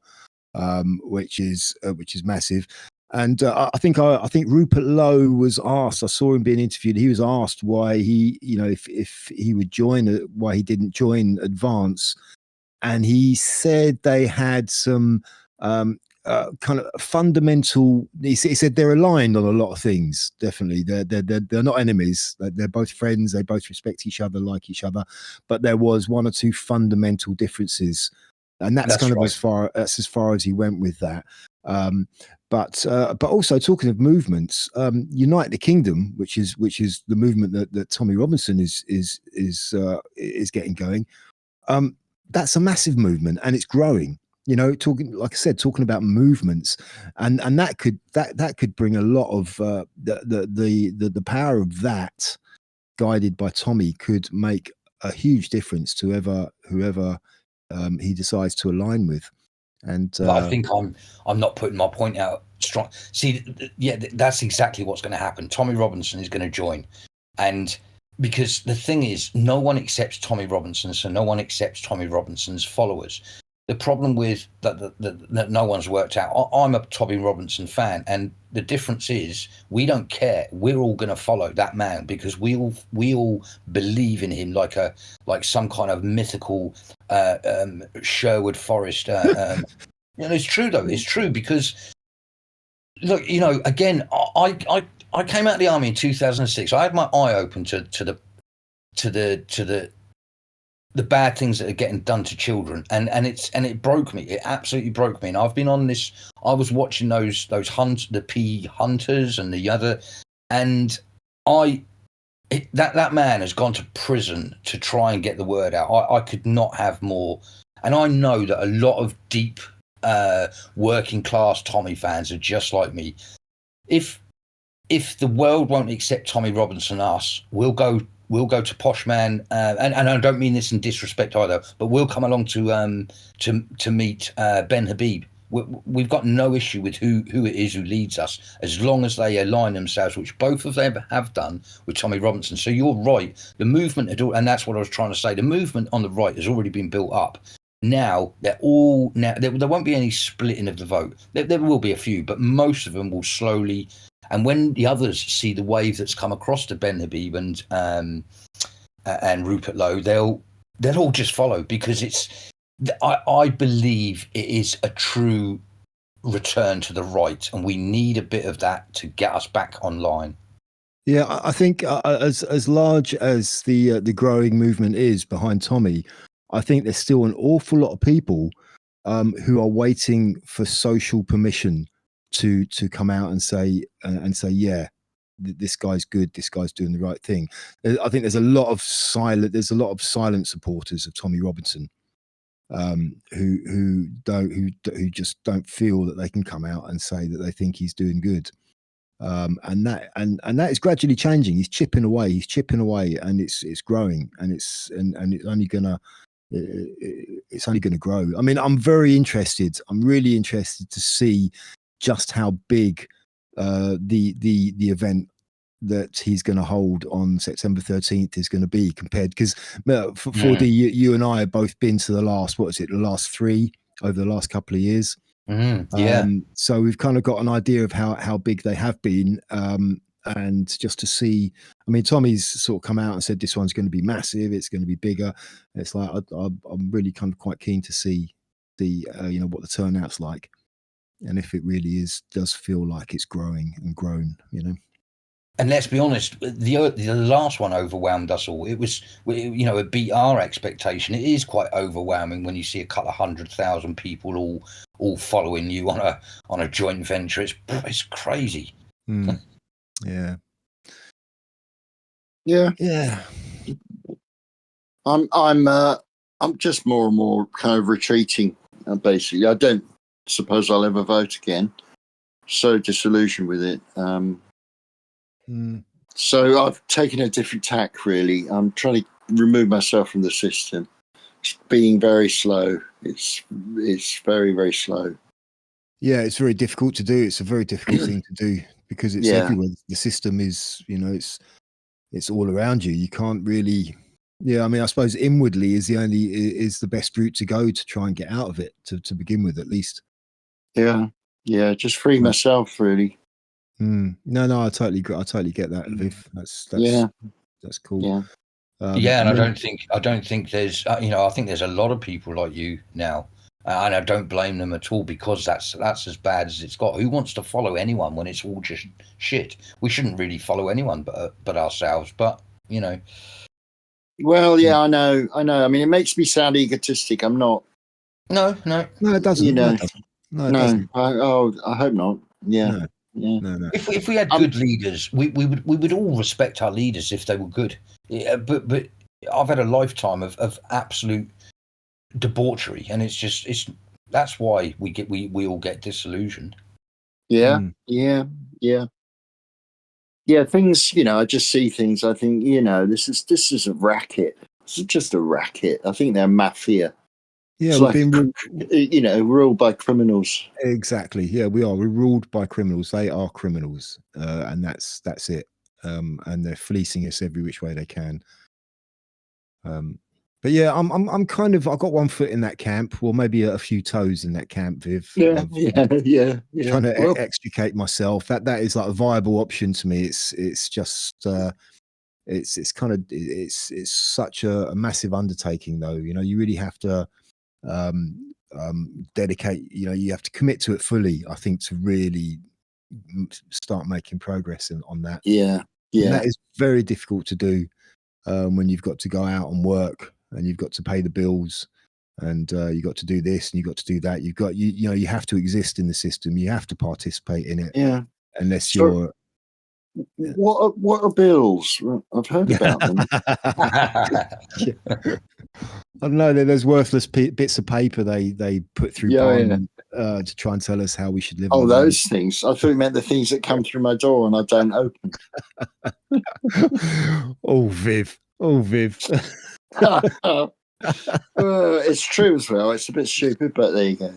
which is massive. And I think Rupert Lowe was asked. I saw him being interviewed. He was asked why he, if he would join, why he didn't join Advance, and he said they had some. Kind of fundamental. He said they're aligned on a lot of things. Definitely, they're not enemies. They're both friends. They both respect each other, like each other. But there was one or two fundamental differences, and that's kind of right. as far as he went with that. But also talking of movements, Unite the Kingdom, which is the movement that Tommy Robinson is getting going. That's a massive movement, and it's growing. Talking about movements, and that could bring a lot of the power of that, guided by Tommy, could make a huge difference to whoever he decides to align with. And but I think I'm not putting my point out strong. See, yeah, that's exactly what's going to happen. Tommy Robinson is going to join. And because the thing is, no one accepts Tommy Robinson, so no one accepts Tommy Robinson's followers. The problem with that no one's worked out. I'm a Tommy Robinson fan, and the difference is we don't care. We're all going to follow that man because we all believe in him like some kind of mythical Sherwood Forest. It's true though. It's true because look, again, I came out of the army in 2006. I had my eye open to the bad things that are getting done to children, and it broke me. It absolutely broke me. And I've been on this. I was watching those the P hunters and the other, and that man has gone to prison to try and get the word out. I could not have more, and I know that a lot of deep working class Tommy fans are just like me. If the world won't accept Tommy Robinson, we'll go to Poshman, and I don't mean this in disrespect either, but we'll come along to meet Ben Habib. We've got no issue with who it is who leads us, as long as they align themselves, which both of them have done with Tommy Robinson. So you're right. The movement and that's what I was trying to say. The movement on the right has already been built up. Now there won't be any splitting of the vote. There will be a few, but most of them will slowly. And when the others see the wave that's come across to Ben Habib and Rupert Lowe, they'll all just follow, because I believe it is a true return to the right, and we need a bit of that to get us back online. Yeah, I think as large as the growing movement is behind Tommy, I think there's still an awful lot of people who are waiting for social permission to come out and say yeah, this guy's good, this guy's doing the right thing. I think there's a lot of silent supporters of Tommy Robinson who just don't feel that they can come out and say that they think he's doing good. And that is gradually changing. He's chipping away, and it's growing, and it's only gonna grow. I mean, I'm really interested to see just how big the event that he's going to hold on September 13th is going to be, compared, because for you and I have both been to the last three over the last couple of years. So we've kind of got an idea of how big they have been, and just to see. I mean, Tommy's sort of come out and said this one's going to be massive, it's going to be bigger. It's like I'm really kind of quite keen to see what the turnout's like, and if it really does feel like it's growing and grown. And let's be honest, the last one overwhelmed us all. It was, it beat our expectation. It is quite overwhelming when you see a couple of 100,000 people all following you on a joint venture. It's crazy. Yeah. I'm just more and more kind of retreating. Basically, I don't suppose I'll ever vote again. So disillusioned with it. So I've taken a different tack, really. I'm trying to remove myself from the system. It's being very slow. It's very, very slow. Yeah, it's very difficult to do. It's a very difficult thing to do, because it's everywhere. The system is, it's all around you. You can't really. Yeah, I mean, I suppose inwardly is the best route to go to try and get out of it to begin with, at least. Yeah, just free myself, really. No, I totally get that, Viv. That's cool. Yeah. And I don't think there's, I think there's a lot of people like you now, and I don't blame them at all, because that's as bad as it's got. Who wants to follow anyone when it's all just shit? We shouldn't really follow anyone but ourselves. But Well, yeah, I know. I mean, it makes me sound egotistic. I'm not. No, it doesn't. No, it doesn't. I hope not. Yeah. No. If we had good leaders, we would all respect our leaders if they were good. Yeah, but I've had a lifetime of absolute debauchery, and that's why we all get disillusioned. Yeah. Things, I just see things. I think, this is a racket. This is just a racket. I think they're mafia. Yeah, we're being ruled by criminals. Exactly. Yeah, we are. We're ruled by criminals. They are criminals, and that's it. and they're fleecing us every which way they can. But yeah, I'm kind of, I've got one foot in that camp, or maybe a few toes in that camp, Viv. Yeah. Trying to Well, extricate myself. That is like a viable option to me. It's just it's kind of it's such a massive undertaking, though. You know, you really have to dedicate. You know, you have to commit to it fully, I think, to really start making progress on that. yeah. And that is very difficult to do when you've got to go out and work and you've got to pay the bills and you've got to do this and you've got to do that. You've got you know, you have to exist in the system. You have to particparticipate in it. Yeah. Unless So- you're What are bills? I've heard about them. I don't know. There's worthless bits of paper they put through Parliament to try and tell us how we should live. Oh, those things. I thought you meant the things that come through my door and I don't open. Oh, Viv. It's true as well. It's a bit stupid, but there you go.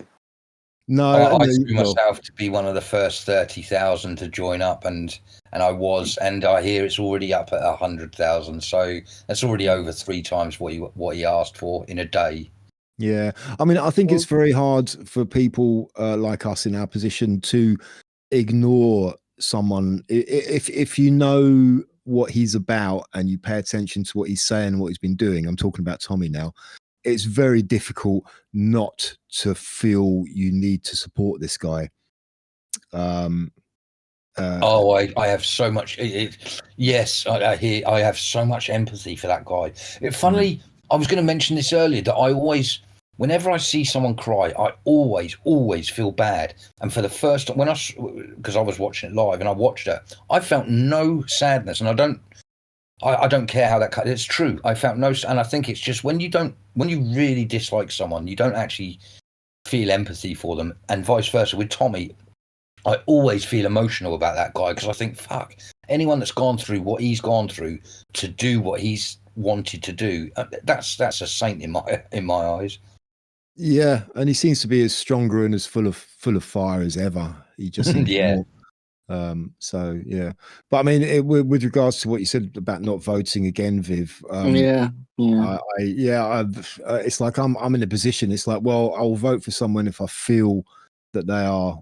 No, I see myself to be one of the first 30,000 to join up, and I was, and I hear it's already up at 100,000. So that's already over 3 times what he asked for in a day. Yeah, I mean, I think it's very hard for people like us in our position to ignore someone if you know what he's about and you pay attention to what he's saying and what he's been doing. I'm talking about Tommy now. It's very difficult not to feel you need to support this guy. I have so much. Yes, I hear. I have so much empathy for that guy. Funnily, I was going to mention this earlier that I always, whenever I see someone cry, I always feel bad. And for the first time, because I was watching it live and I watched it, I felt no sadness, and I don't care how that cut. It's true. I felt no, and I think it's just when you really dislike someone, you don't actually feel empathy for them, and vice versa. With Tommy, I always feel emotional about that guy because I think, fuck, anyone that's gone through what he's gone through to do what he's wanted to do, that's a saint in my eyes. Yeah, and he seems to be as stronger and as full of fire as ever. He just seems more. So yeah, but I mean, with regards to what you said about not voting again, Viv. It's like I'm in a position. It's like, well, I'll vote for someone if I feel that they are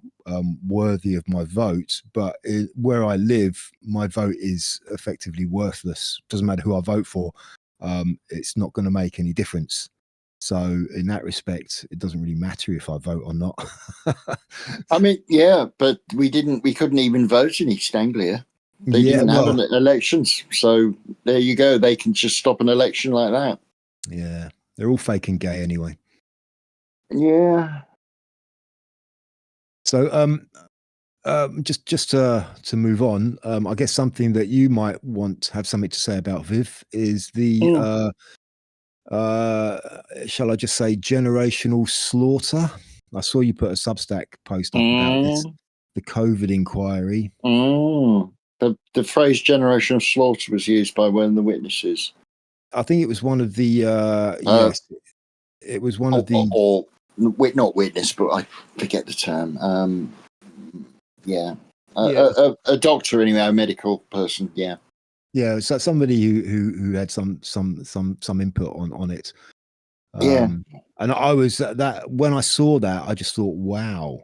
worthy of my vote. But where I live, my vote is effectively worthless. Doesn't matter who I vote for. It's not going to make any difference. So in that respect, it doesn't really matter if I vote or not. I mean, yeah, but we couldn't even vote in East Anglia. They didn't have elections. So there you go. They can just stop an election like that. Yeah. They're all fake and gay anyway. Yeah. So just to move on, I guess something that you might want to have something to say about, Viv, is the shall I just say generational slaughter? I saw you put a Substack post up about this, the COVID inquiry. The phrase generational slaughter was used by one of the witnesses. I think it was one of the yes, it was one of the or not witness, but I forget the term. A doctor anyway, a medical person. Yeah, so somebody who had some input on it. And I was that when I saw that, I just thought, wow,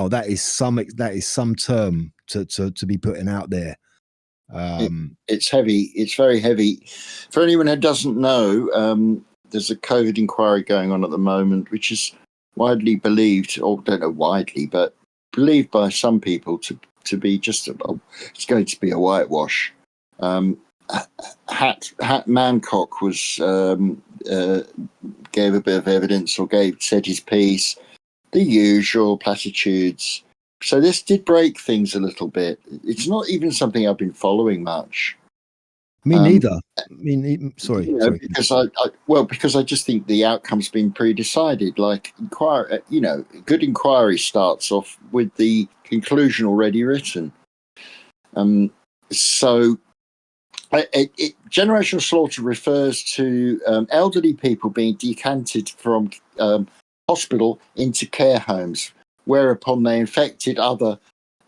that is some term to be putting out there. It's heavy. It's very heavy. For anyone who doesn't know, there's a COVID inquiry going on at the moment, which is widely believed, or don't know widely, but believed by some people to be just it's going to be a whitewash. Hat Mancock was gave a bit of evidence or said his piece, the usual platitudes. So this did break things a little bit. It's not even something I've been following much. Me neither. Sorry. Because I just think the outcome's been pre-decided. Like inquiry, good inquiry starts off with the conclusion already written. So generational slaughter refers to elderly people being decanted from hospital into care homes, whereupon they infected other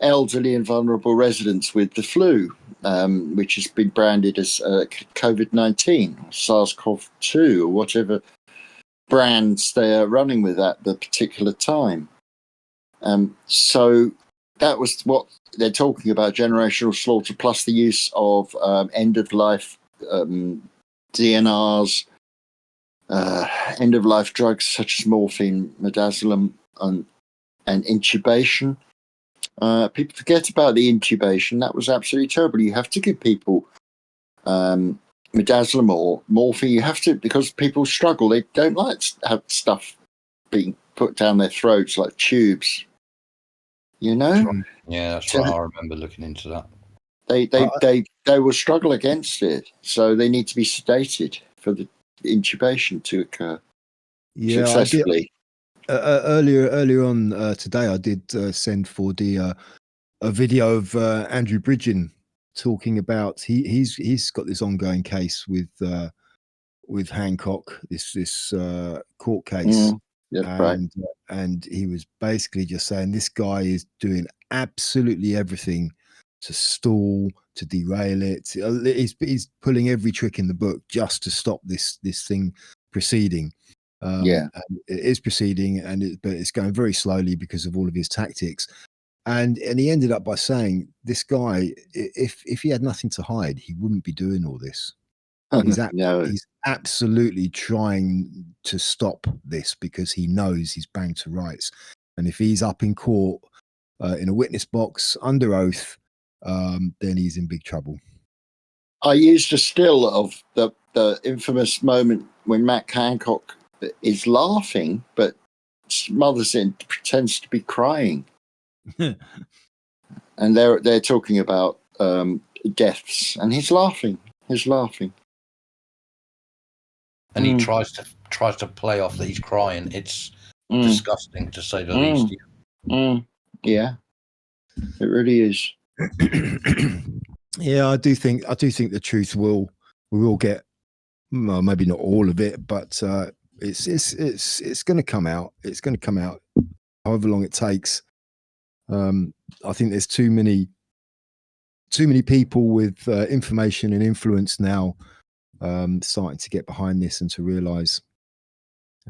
elderly and vulnerable residents with the flu. which has been branded as COVID-19, SARS-CoV-2, or whatever brands they are running with at the particular time. So that was what they're talking about, generational slaughter, plus the use of end-of-life DNRs, end-of-life drugs such as morphine, midazolam, and intubation. People forget about the intubation. That was absolutely terrible. You have to give people midazolam or morphine. You have to, because people struggle. They don't like to have stuff being put down their throats like tubes. You know? Yeah, that's right. I remember looking into that. They will struggle against it, so they need to be sedated for the intubation to occur successfully. Earlier on today, I did send for a video of Andrew Bridgen talking about he's got this ongoing case with Hancock, this court case. And he was basically just saying this guy is doing absolutely everything to stall, to derail it. He's pulling every trick in the book just to stop this thing proceeding. And it is proceeding, but it's going very slowly because of all of his tactics. And he ended up by saying, this guy, if he had nothing to hide, he wouldn't be doing all this. He's absolutely trying to stop this because he knows he's banged to rights. And if he's up in court in a witness box under oath, then he's in big trouble. I used a still of the infamous moment when Matt Hancock is laughing, but smothers it and pretends to be crying. And they're talking about deaths, and he's laughing. And he tries to play off that he's crying. It's disgusting, to say the least. Yeah, it really is. Yeah, I do think the truth will get, well, maybe not all of it, but it's going to come out. It's going to come out, however long it takes. I think there's too many people with information and influence now starting to get behind this and to realise.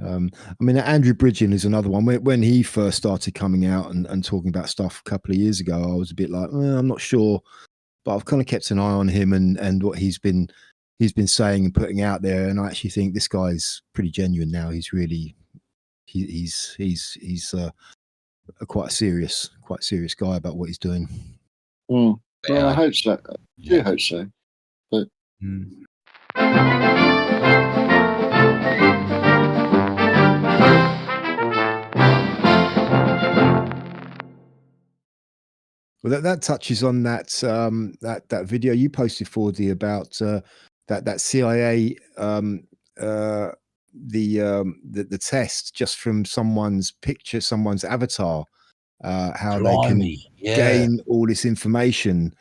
I mean, Andrew Bridgen is another one. When he first started coming out and talking about stuff a couple of years ago, I was a bit like, I'm not sure, but I've kind of kept an eye on him and what he's been saying and putting out there. And I actually think this guy's pretty genuine now. He's really he's quite a serious guy about what he's doing. Well, I hope so. I do hope so. But well, that touches on that that video you posted, Fordy, about that CIA the test just from someone's picture, someone's avatar, how they can gain all this information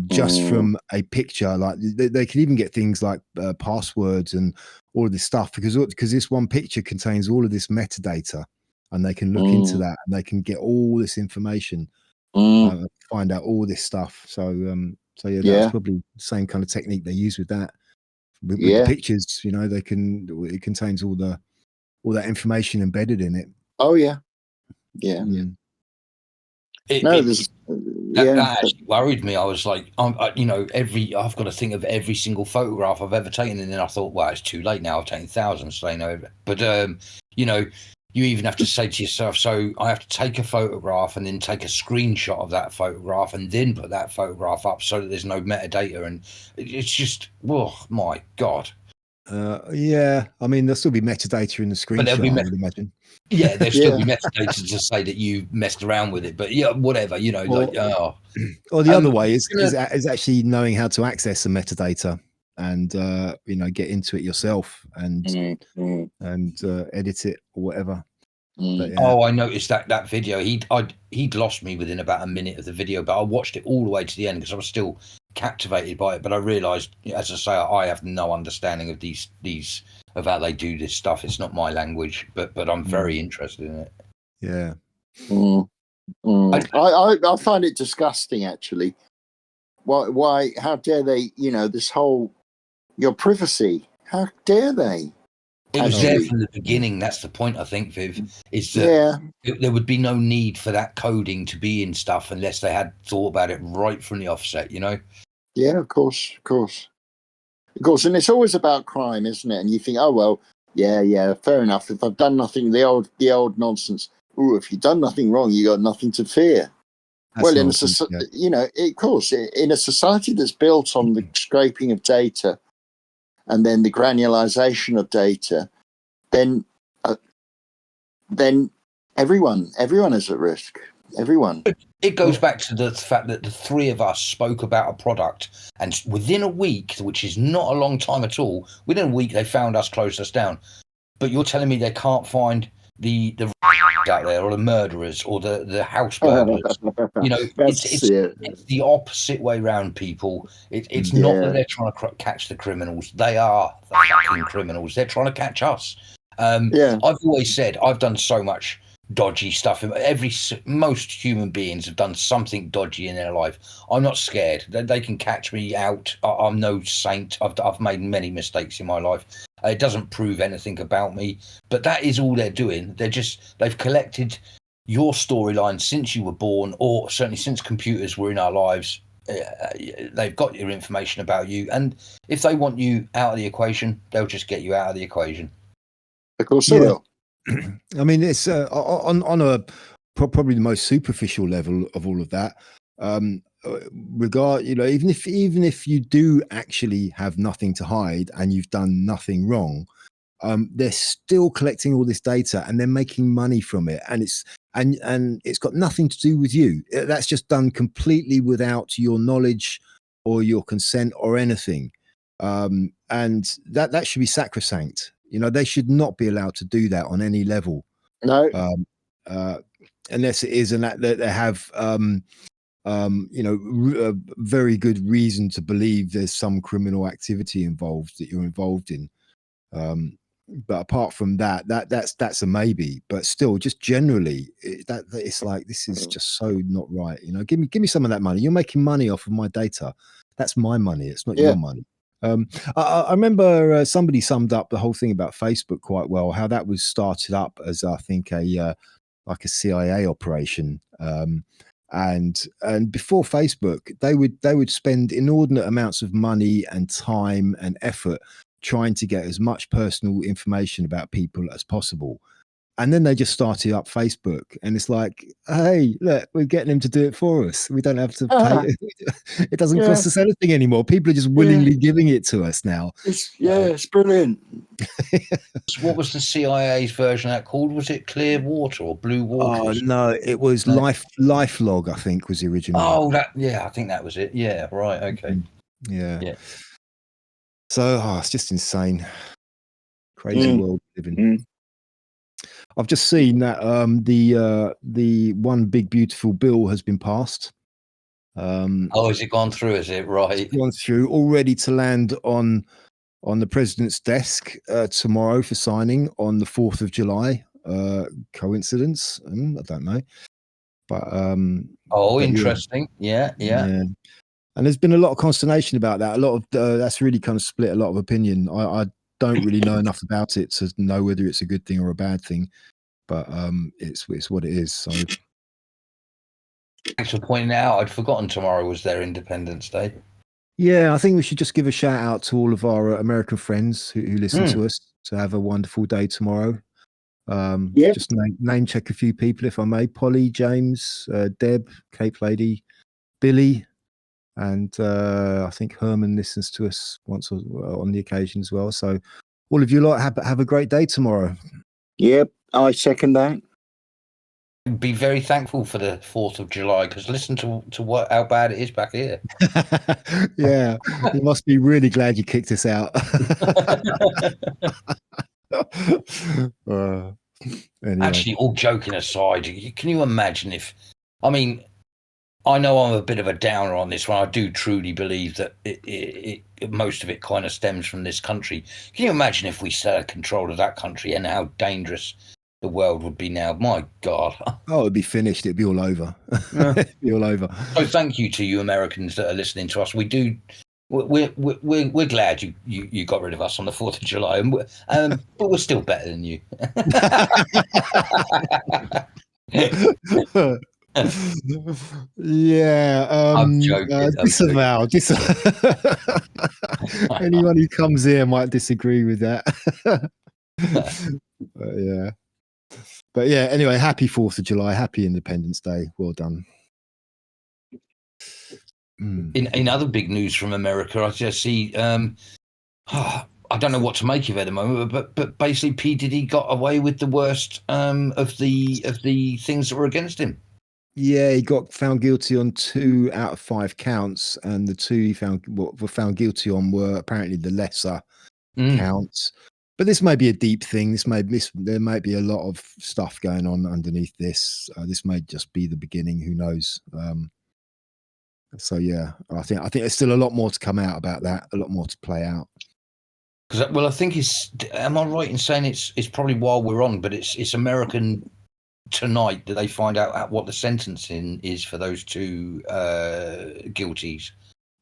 just from a picture. Like they can even get things like passwords and all of this stuff because this one picture contains all of this metadata, and they can look into that and they can get all this information, find out all this stuff. So that's probably the same kind of technique they use with that. With the pictures, it contains all that information embedded in it. Oh yeah. That actually worried me. I was like, I've got to think of every single photograph I've ever taken, and then I thought, well, it's too late now. I've taken thousands, so But you even have to say to yourself, so I have to take a photograph and then take a screenshot of that photograph and then put that photograph up so that there's no metadata, and it's just, oh my god. I mean, there'll still be metadata in the screenshot, I would imagine. Yeah, there'll still be metadata to say that you messed around with it, but whatever, Or the other way is actually knowing how to access the metadata and get into it yourself and edit it or whatever. But, I noticed that video. He'd lost me within about a minute of the video, but I watched it all the way to the end because I was still captivated by it. But I realised, as I say, I have no understanding of these of how they do this stuff. It's not my language, but I'm very interested in it. Yeah. I find it disgusting, actually. Why? How dare they? You know, this whole your privacy. How dare they? It was there Actually, from the beginning. That's the point, I think, Viv, is that yeah, there would be no need for that coding to be in stuff unless they had thought about it right from the offset, you know? yeah, of course, and it's always about crime, isn't it? And you think, oh well, yeah, fair enough. If I've done nothing, the old nonsense. Oh, if you've done nothing wrong, you got nothing to fear. That's Well, nonsense, yeah. you know, of course, in a society that's built on the scraping of data and then the granularization of data, then then everyone is at risk. Everyone. It goes back to the fact that the three of us spoke about a product, and within a week, which is not a long time at all, within a week they found us, closed us down. But you're telling me they can't find the out there, or the murderers, or the house burglars? You know, it's the opposite way around, people. It's not that they're trying to catch the criminals; they are the fucking criminals. They're trying to catch us. I've always said I've done so much dodgy stuff. Most human beings have done something dodgy in their life. I'm not scared. They can catch me out. I'm no saint. I've made many mistakes in my life. It doesn't prove anything about me, but that is all they're doing. They've collected your storyline since you were born, or certainly since computers were in our lives. They've got your information about you, and if they want you out of the equation, they'll just get you out of the equation. Of course they will. I mean, it's on a probably the most superficial level of all of that. Even if you do actually have nothing to hide and you've done nothing wrong, they're still collecting all this data and they're making money from it, and it's got nothing to do with you. That's just done completely without your knowledge or your consent or anything, and that should be sacrosanct. You know, they should not be allowed to do that on any level. No. Unless it is that they have, very good reason to believe there's some criminal activity involved that you're involved in. But apart from that's a maybe. But still, just generally, it's like, this is just so not right. You know, give me some of that money. You're making money off of my data. That's my money. It's not your money. I remember somebody summed up the whole thing about Facebook quite well. How that was started up as, I think, like a CIA operation, and before Facebook, they would spend inordinate amounts of money and time and effort trying to get as much personal information about people as possible. And then they just started up Facebook, and it's like, hey, look, we're getting them to do it for us. We don't have to pay. It doesn't cost us anything anymore. People are just willingly giving it to us now. It's brilliant. What was the CIA's version of that called? Was it Clear Water or Blue Water? Oh no, it was LifeLog, I think, was the original. Oh, I think that was it. Yeah, right. Okay. Yeah. So it's just insane. Crazy world living. I've just seen that the one big beautiful bill has been passed. Has it gone through? Is it right? It's gone through, all ready to land on the president's desk tomorrow for signing on the 4th of July. Coincidence? I don't know. But interesting. Yeah. And there's been a lot of consternation about that. A lot of that's really kind of split a lot of opinion. I don't really know enough about it to know whether it's a good thing or a bad thing, but it's what it is. So thanks for pointing out. I'd forgotten tomorrow was their Independence Day. Yeah, I think we should just give a shout out to all of our American friends who listen to us, to have a wonderful day tomorrow. Just name check a few people, if I may. Polly, James, Deb, Cape Lady, Billy, and I think Herman listens to us once on the occasion as well. So all of you lot have a great day tomorrow. Yep, I second that. Be very thankful for the 4th of July, because listen to how bad it is back here. Yeah, you must be really glad you kicked us out. Anyway. Actually, all joking aside, can you imagine if, I mean, I know I'm a bit of a downer on this one. I do truly believe that most of it kind of stems from this country. Can you imagine if we still had control of that country and how dangerous the world would be now. My God. Oh, it'd be finished. It'd be all over. Yeah. It'd be all over. So thank you to you Americans that are listening to us. We do. We're glad you got rid of us on the 4th of July, but we're still better than you. Yeah, I'm joking. disavow. Anyone who comes here might disagree with that. Yeah. But yeah, anyway, happy 4th of July, happy Independence Day. Well done. In other big news from America, I just see. I don't know what to make of it at the moment, but basically, P Diddy got away with the worst of the things that were against him. Yeah, he got found guilty on 2 out of 5 counts, and the 2 he were found guilty on were apparently the lesser counts. But this may be a deep thing. There might be a lot of stuff going on underneath this. This may just be the beginning. Who knows? So yeah, I think there's still a lot more to come out about that. A lot more to play out. Because I think am I right in saying it's probably while we're on, but it's American tonight that they find out what the sentencing is for those 2 guilties.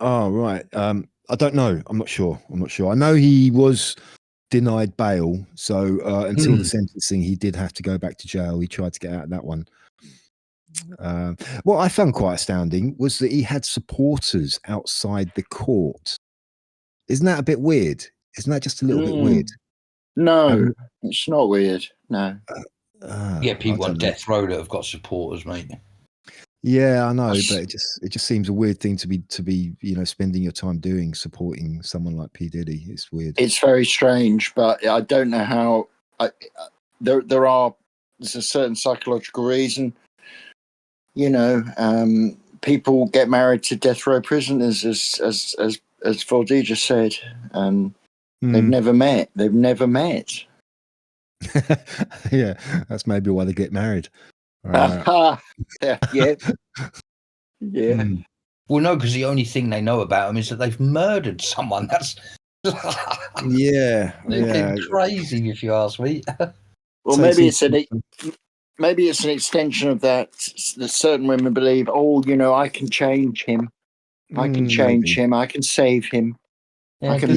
Oh right. I don't know. I'm not sure. I know he was denied bail, so until the sentencing, he did have to go back to jail. He tried to get out of that one. What I found quite astounding was that he had supporters outside the court. Isn't that a bit weird? Isn't that just a little bit weird? No, it's not weird. No. Yeah, people on death row that have got supporters, mate. Yeah, I know, but it just seems a weird thing to be spending your time doing, supporting someone like P Diddy. It's weird. It's very strange, but I don't know how. There's a certain psychological reason. People get married to death row prisoners, as 4D just said, and they've never met. Yeah, that's maybe why they get married. Yeah. Well, no, because the only thing they know about them is that they've murdered someone. That's yeah, crazy, if you ask me. Well, So maybe it's an extension of that. That certain women believe, I can change him. I can change him. I can save him. I can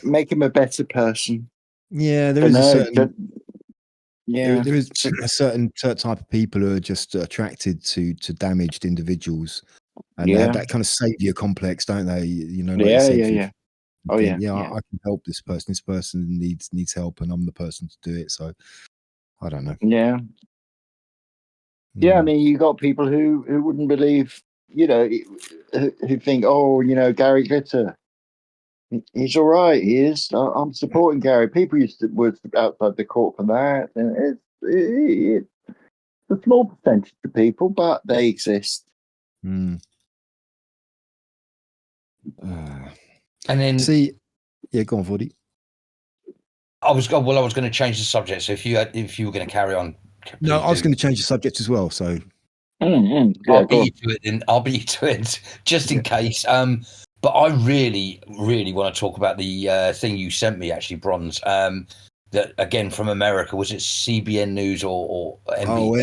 make him a better person. Yeah, there is a certain. There is a certain type of people who are just attracted to damaged individuals, and they have that kind of savior complex, don't they? Yeah. Oh yeah. I can help this person. This person needs help, and I'm the person to do it. So I don't know. Yeah. Yeah, I mean, you got people who wouldn't believe, who think, Gary Glitter, he's all right. He is. I'm supporting Gary. People used to work outside the court for that, and it's a small percentage of people, but they exist. And then go on, Vordy. I was going to change the subject. So if you were going to carry on, no, I was going to change the subject as well. So I'll beat you to it. I'll beat you to it just in case. But I really, really want to talk about the thing you sent me, actually, Bronze. That again from America, was it CBN News or MB? Oh, was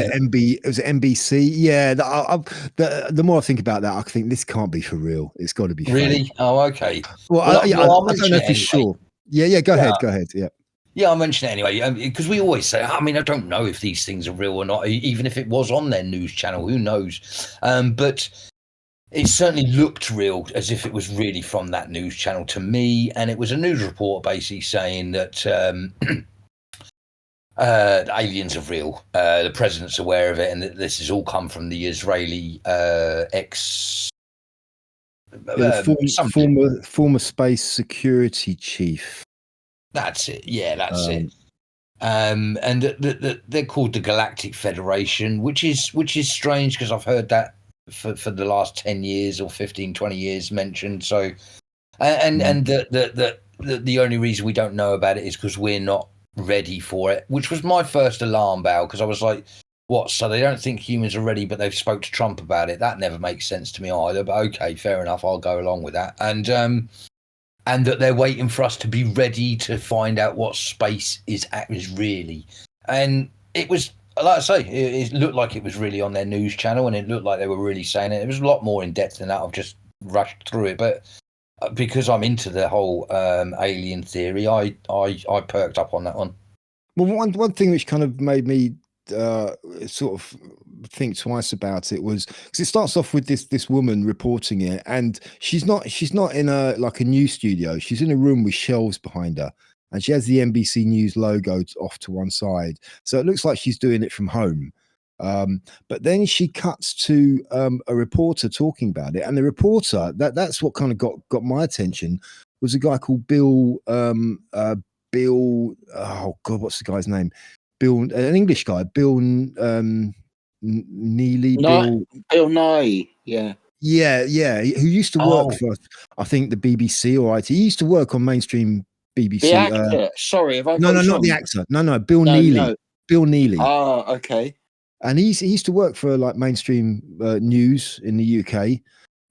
it NBC? Yeah. The more I think about that, I think this can't be for real. It's got to be really. Fake. Oh, okay. Well, I don't know if you're sure. Yeah. Go ahead. Yeah. Yeah, I'll mention it anyway, because we always say, I mean, I don't know if these things are real or not, even if it was on their news channel, who knows? But it certainly looked real, as if it was really from that news channel to me. And it was a news report basically saying that the aliens are real. The president's aware of it, and that this has all come from the Israeli former space security chief. That's it. Yeah, that's it. And they're called the Galactic Federation, which is strange because I've heard that for the last 10 years or 15, 20 years mentioned. So, and the only reason we don't know about it is because we're not ready for it, which was my first alarm bell, because I was like, what? So they don't think humans are ready, but they've spoke to Trump about it. That never makes sense to me either. But okay, fair enough. I'll go along with that. And that they're waiting for us to be ready to find out what space is really. And it was, like I say, it looked like it was really on their news channel, and it looked like they were really saying it. It was a lot more in depth than that. I've just rushed through it, but because I'm into the whole alien theory, I perked up on that one. Well, one thing which kind of made me sort of think twice about it was because it starts off with this woman reporting it, and she's not in a news studio. She's in a room with shelves behind her, and she has the NBC News logo off to one side, so it looks like she's doing it from home. But then she cuts to a reporter talking about it, and the reporter that's what kind of got my attention was a guy called Bill. Bill, oh God, what's the guy's name? Bill, an English guy, Bill Neely. Bill Nye, yeah. Yeah, who used to work for, I think, the BBC or IT. He used to work on mainstream BBC. The actor. Sorry, have I got no, not the actor. No, Bill Neely. No. Bill Neely. Oh, okay. And he used to work for like mainstream news in the UK.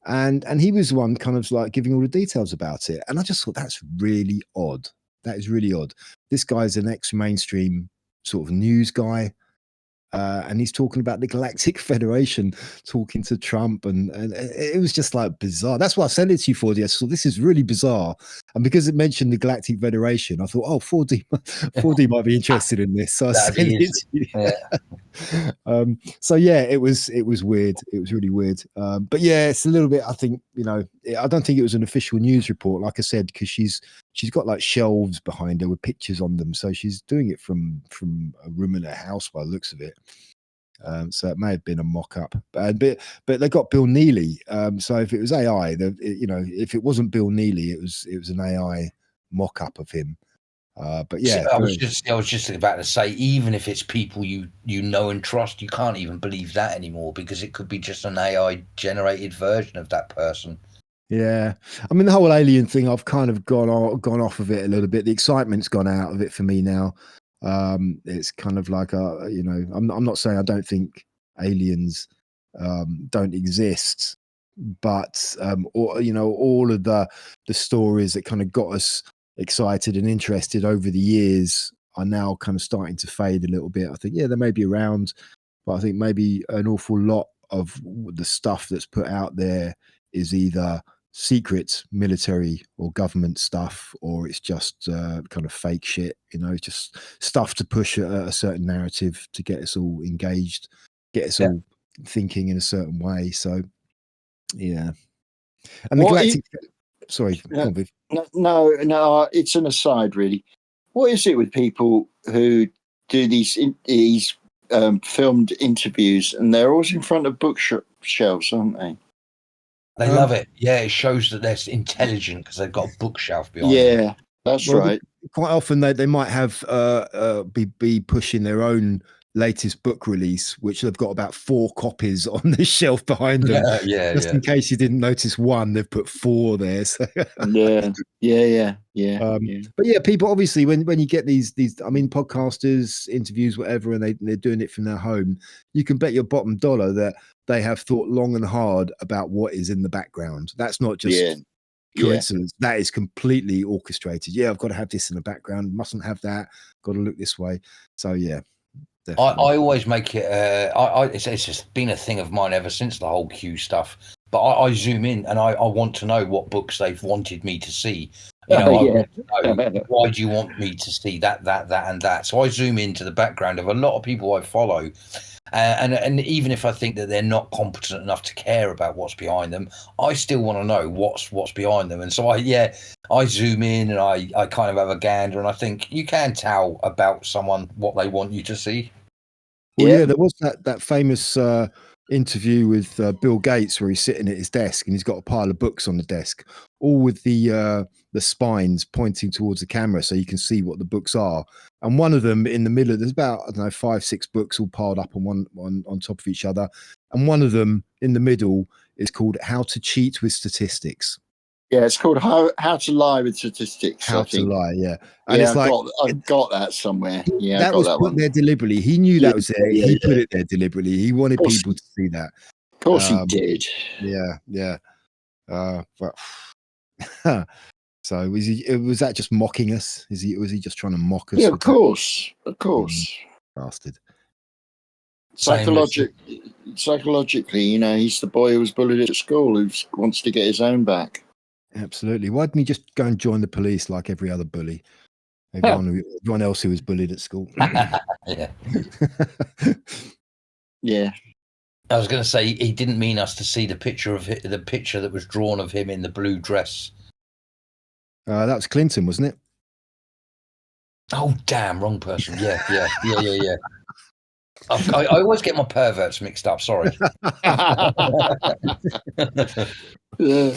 And he was the one kind of like giving all the details about it. And I just thought that's really odd. That is really odd. This guy's an ex-mainstream sort of news guy, and he's talking about the Galactic Federation, talking to Trump, and it was just like bizarre. That's why I sent it to you, 4D. So this is really bizarre, and because it mentioned the Galactic Federation, I thought, oh, 4D might be interested in this, so I sent it to you. Yeah. So yeah, it was weird. It was really weird. But yeah, it's a little bit. I think I don't think it was an official news report, like I said, because she's got like shelves behind her with pictures on them, so she's doing it from a room in her house by the looks of it. So it may have been a mock-up, but they got Bill Neely. So if it was AI, if it wasn't Bill Neely, it was an AI mock-up of him. But yeah, I was just about to say, even if it's people you know and trust, you can't even believe that anymore, because it could be just an AI generated version of that person. Yeah, I mean the whole alien thing, I've kind of gone off of it a little bit. The excitement's gone out of it for me now. It's kind of like I'm not saying I don't think aliens don't exist, but all of the stories that kind of got us excited and interested over the years are now kind of starting to fade a little bit. I think, yeah, they may be around, but I think maybe an awful lot of the stuff that's put out there is either secret military or government stuff, or it's just kind of fake shit, just stuff to push a certain narrative to get us all engaged, get us all thinking in a certain way. So yeah. And the galactic sorry, no, it's an aside really. What is it with people who do these filmed interviews, and they're always in front of bookshelves, aren't they? They love it. Yeah, it shows that they're intelligent because they've got a bookshelf behind them. Yeah, that's right. Quite often they might have be pushing their own latest book release, which they've got about 4 copies on the shelf behind them. Just in case you didn't notice one, they've put 4 there. So. Yeah. But yeah, people obviously when you get these podcasters, interviews, whatever, and they're doing it from their home, you can bet your bottom dollar that they have thought long and hard about what is in the background. That's not just coincidence. That is completely orchestrated. Yeah, I've got to have this in the background. Mustn't have that. Got to look this way. So yeah. I always make it. It's just been a thing of mine ever since the whole Q stuff. But I zoom in and I want to know what books they've wanted me to see. I want to know, why do you want me to see that, and that? So I zoom into the background of a lot of people I follow, and even if I think that they're not competent enough to care about what's behind them, I still want to know what's behind them. And so I zoom in and I kind of have a gander, and I think you can tell about someone what they want you to see. Well, yeah, there was that famous interview with Bill Gates where he's sitting at his desk and he's got a pile of books on the desk, all with the spines pointing towards the camera so you can see what the books are. And one of them in the middle, there's about 5-6 books all piled up on top of each other, and one of them in the middle is called "How to Cheat with Statistics." Yeah, it's called How to Lie with Statistics. How to Lie, yeah. And it's like I've got that somewhere. Yeah, that was put there deliberately. He knew that was there. He put it there deliberately. He wanted people to see that. Of course, he did. Yeah. But so was that just mocking us? Was he just trying to mock us? Yeah, of course. Bastard. Psychologically, you know, he's the boy who was bullied at school who wants to get his own back. Absolutely. Why didn't he just go and join the police like every other bully? Everyone else who was bullied at school. Yeah. Yeah. I was going to say he didn't mean us to see the picture that was drawn of him in the blue dress. That was Clinton, wasn't it? Oh, damn, wrong person. Yeah. I always get my perverts mixed up. Sorry. Yeah.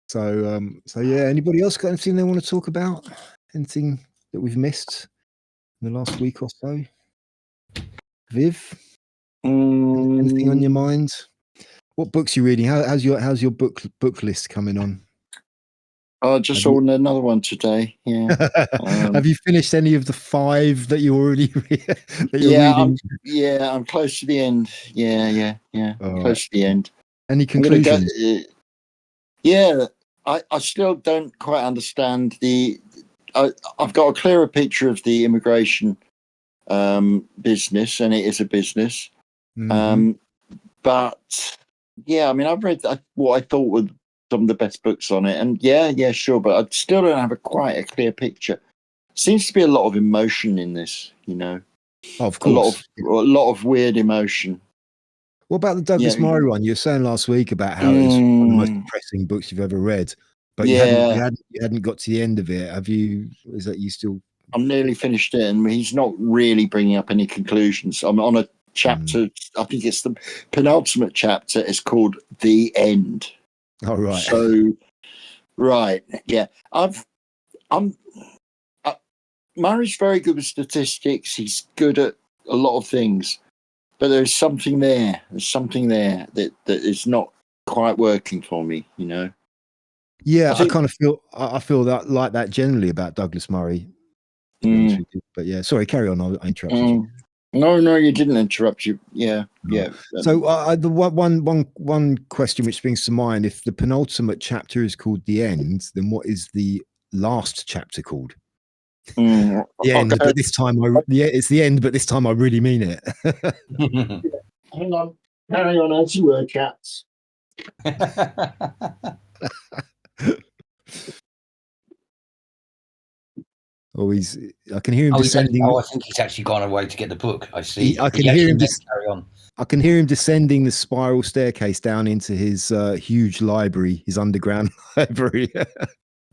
So yeah. Anybody else got anything they want to talk about? Anything that we've missed in the last week or so? Viv, anything on your mind? What books are you reading? How's your book list coming on? I just ordered another one today. Yeah. Have you finished any of the 5 that you already reading? I'm close to the end. Yeah. Close to the end. Any conclusions? I still don't quite understand I've got a clearer picture of the immigration business, and it is a business. Mm-hmm. But yeah, I mean, I've read what I thought were some of the best books on it, and yeah, sure, but I still don't have quite a clear picture. Seems to be a lot of emotion in this, you know. Oh, of course, a lot of weird emotion. What about the Douglas Murray one? You were saying last week about how it's one of the most depressing books you've ever read, but you hadn't got to the end of it. Have you? Is that you still? I'm nearly finished it, and he's not really bringing up any conclusions. I'm on a chapter. I think it's the penultimate chapter. It's called "The End." Oh, right. So, right, yeah. Murray's very good with statistics. He's good at a lot of things, but there's something there. There's something there that is not quite working for me. You know. Yeah, I kind of feel. I feel that like that generally about Douglas Murray. To be honest with you. But yeah, sorry, carry on. I interrupted you. No, you didn't interrupt you. Yeah. So the one question which springs to mind: if the penultimate chapter is called "The End," then what is the last chapter called? The end, but this time it's the end, but this time I really mean it. Hang on, carry on as you were, cats. Oh, I can hear him descending. I think he's actually gone away to get the book. I see. I can hear him carry on. I can hear him descending the spiral staircase down into his huge library, his underground library.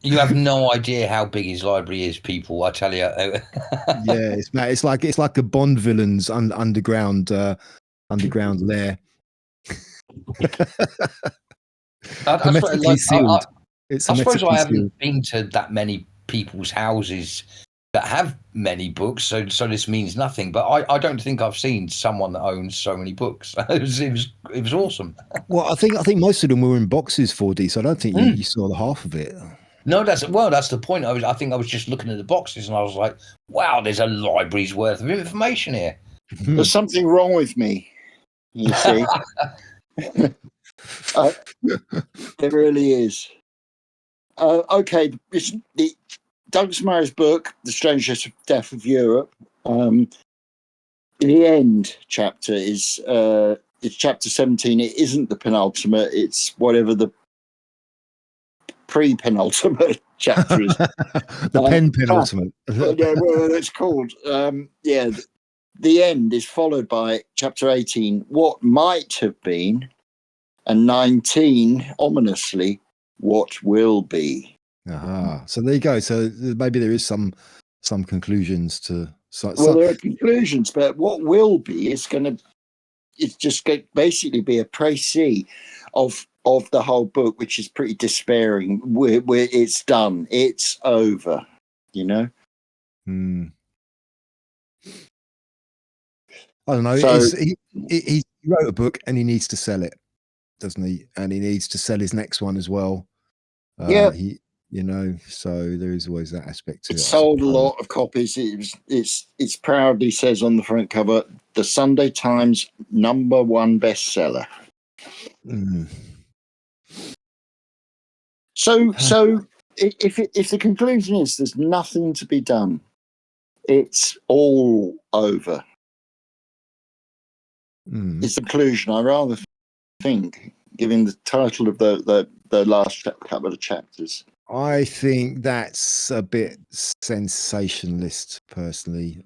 You have no idea how big his library is, people. I tell you. Yeah, it's like a Bond villain's underground lair. Hermetically sealed. I suppose I haven't been to that many people's houses that have many books, so this means nothing. But I don't think I've seen someone that owns so many books. It was awesome. Well, I think most of them were in boxes 4D, so I don't think you saw the half of it. No, that's the point. I think I was just looking at the boxes and I was like, wow, there's a library's worth of information here. There's something wrong with me, you see. There really is. Okay, the Douglas Murray's book, The Strange Death of Europe. The end chapter is it's chapter 17. It isn't the penultimate. It's whatever the pre-penultimate chapter is. The penultimate. Well, it's called. The end is followed by chapter 18, what might have been, and 19, ominously, what will be. So there you go. So maybe there is some conclusions to. There are conclusions, but what will be is just going to basically be a précis of the whole book, which is pretty despairing. Where it's done, it's over. You know. I don't know. So, he wrote a book and he needs to sell it, doesn't he? And he needs to sell his next one as well. So there is always that aspect to it. It sold a lot of copies. It's proudly says on the front cover, the Sunday Times #1 bestseller. So if the conclusion is there's nothing to be done, It's all over. Mm. It's the conclusion, I rather think, given the title of the last couple of chapters. I think that's a bit sensationalist, personally.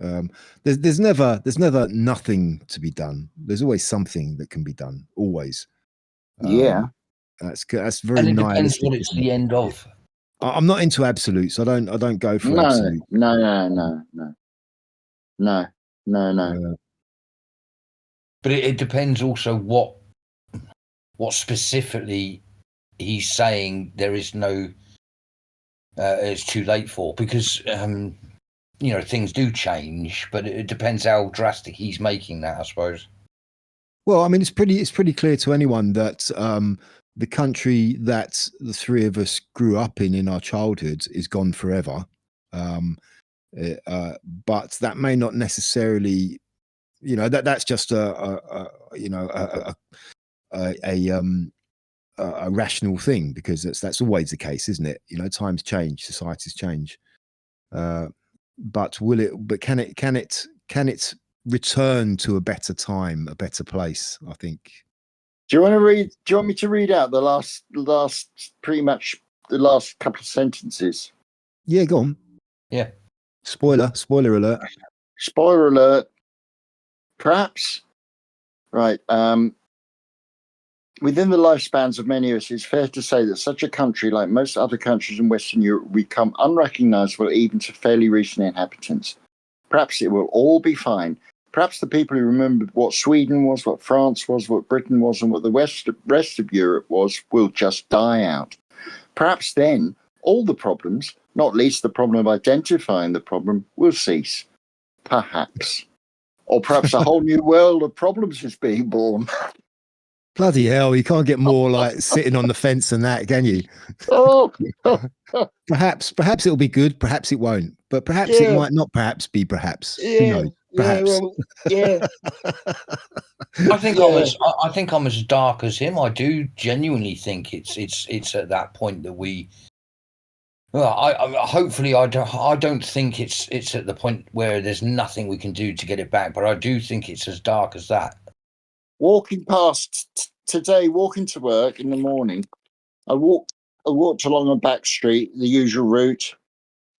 There's never nothing to be done. There's always something that can be done. Always. Yeah. That's very And it depends nihilistic, what it's isn't the it? end of. I'm not into absolutes. I don't go for No, absolute. no. But it depends also what specifically he's saying there is no it's too late for, because things do change, but it depends how drastic he's making that, I suppose. Well, I mean, it's pretty clear to anyone that the country that the three of us grew up in our childhood is gone forever. But that may not necessarily, that's just a rational thing, because that's always the case, isn't it? Times change, societies change. But will it? But can it return to a better time, a better place? I think. Do you want me to read out the last pretty much the last couple of sentences? Yeah, go on. Yeah. Spoiler alert. Spoiler alert. Perhaps. Right. Within the lifespans of many of us, it's fair to say that such a country, like most other countries in Western Europe, will become unrecognizable even to fairly recent inhabitants. Perhaps it will all be fine. Perhaps the people who remembered what Sweden was, what France was, what Britain was, and what the rest of Europe was, will just die out. Perhaps then all the problems, not least the problem of identifying the problem, will cease. Perhaps. Or perhaps a whole new world of problems is being born. Bloody hell, you can't get more like sitting on the fence than that, can you? Oh, Perhaps it'll be good, perhaps it won't. But perhaps it might not perhaps be perhaps. Who knows? Perhaps. I think I'm as dark as him. I do genuinely think it's at that point that we. Well, hopefully I don't think it's at the point where there's nothing we can do to get it back, but I do think it's as dark as that. Walking past today, walking to work in the morning, I walked along a back street, the usual route,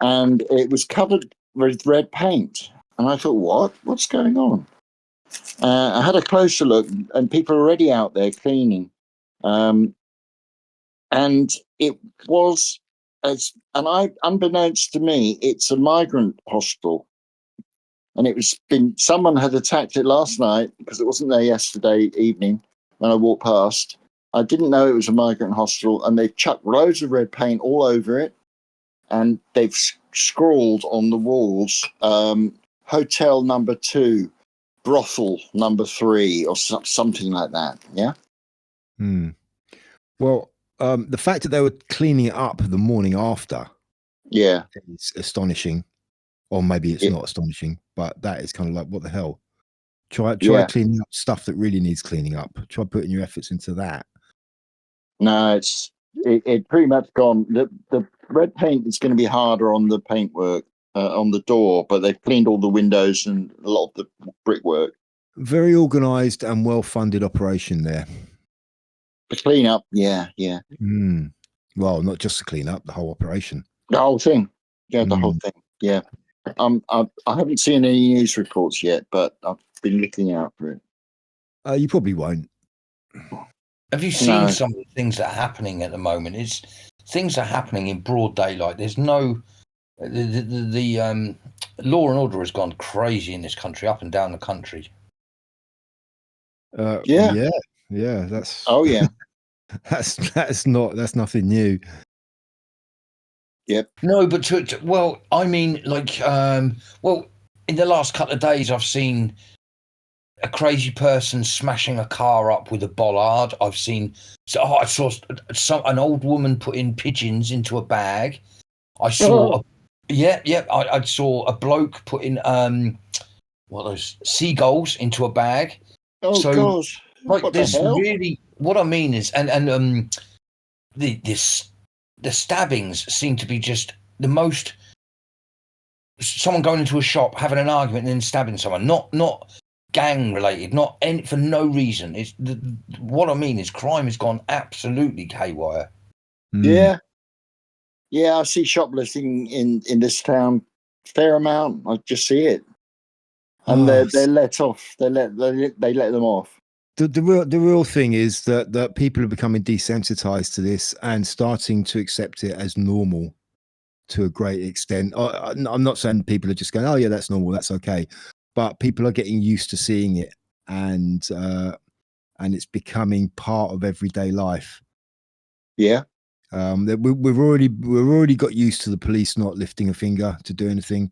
and it was covered with red paint. And I thought, what's going on? I had a closer look, and people are already out there cleaning. And it was, unbeknownst to me, it's a migrant hostel. And someone had attacked it last night because it wasn't there yesterday evening when I walked past. I didn't know it was a migrant hostel, and they've chucked loads of red paint all over it, and they've scrawled on the walls, hotel number 2, brothel number 3, or something like that. Yeah. Well, the fact that they were cleaning it up the morning after, is astonishing. Or maybe it's not astonishing, but that is kind of like, what the hell? Try cleaning up stuff that really needs cleaning up. Try putting your efforts into that. No, it pretty much gone. The red paint is going to be harder on the paintwork on the door, but they've cleaned all the windows and a lot of the brickwork. Very organised and well-funded operation there. The clean up, yeah. Well, not just the clean up, the whole operation. The whole thing. Yeah, the whole thing. Yeah. I haven't seen any news reports yet, but I've been looking out for it. You probably won't. Have you seen some of the things that are happening at the moment? Things are happening in broad daylight. There's no the law and order has gone crazy in this country, up and down the country. Yeah. That's that's nothing new. Yep. No, but I mean, like, in the last couple of days, I've seen a crazy person smashing a car up with a bollard. I saw an old woman putting pigeons into a bag. I saw, I saw a bloke putting those seagulls into a bag. Oh, so, gosh! Like, what there's the hell? really, what I mean is, the stabbings seem to be just the most someone going into a shop, having an argument, and then stabbing someone. Not gang related, not any, for no reason. It's what I mean is crime has gone absolutely haywire. Yeah, I see shoplifting in this town fair amount. I just see it, and they're let off. They let them off. The real thing is that people are becoming desensitized to this and starting to accept it as normal to a great extent. I'm not saying people are just going, oh yeah, that's normal, that's okay, but people are getting used to seeing it, and it's becoming part of everyday life. Yeah. We've already got used to the police not lifting a finger to do anything.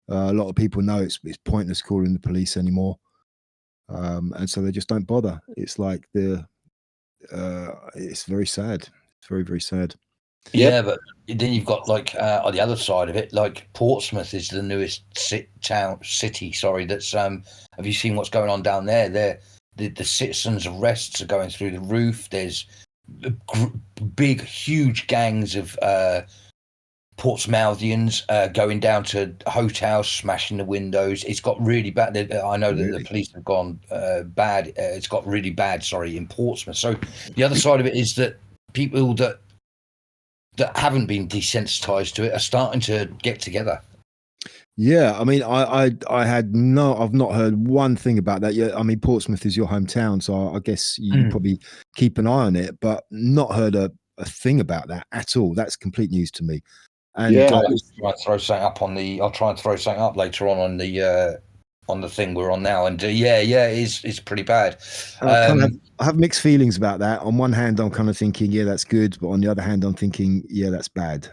A lot of people know it's pointless calling the police anymore, and so they just don't bother. It's like it's very sad. It's very, very sad. Yeah, but then you've got like on the other side of it, like Portsmouth is the newest city. Sorry, that's have you seen what's going on down there? The citizens' arrests are going through the roof. There's big, huge gangs of Portsmouthians going down to hotels, smashing the windows. It's got really bad. I know that the police have gone bad. It's got really bad. Sorry, in Portsmouth. So the other side of it is that people that haven't been desensitized to it are starting to get together. Yeah, I mean, I've not heard one thing about that yet. I mean, Portsmouth is your hometown, so I guess you probably keep an eye on it, but not heard a thing about that at all. That's complete news to me. And Yeah, I'll try and throw something up I'll try and throw something up later on the thing we're on now. And it's pretty bad. I have mixed feelings about that. On one hand, I'm kind of thinking, yeah, that's good, but on the other hand, I'm thinking, yeah, that's bad.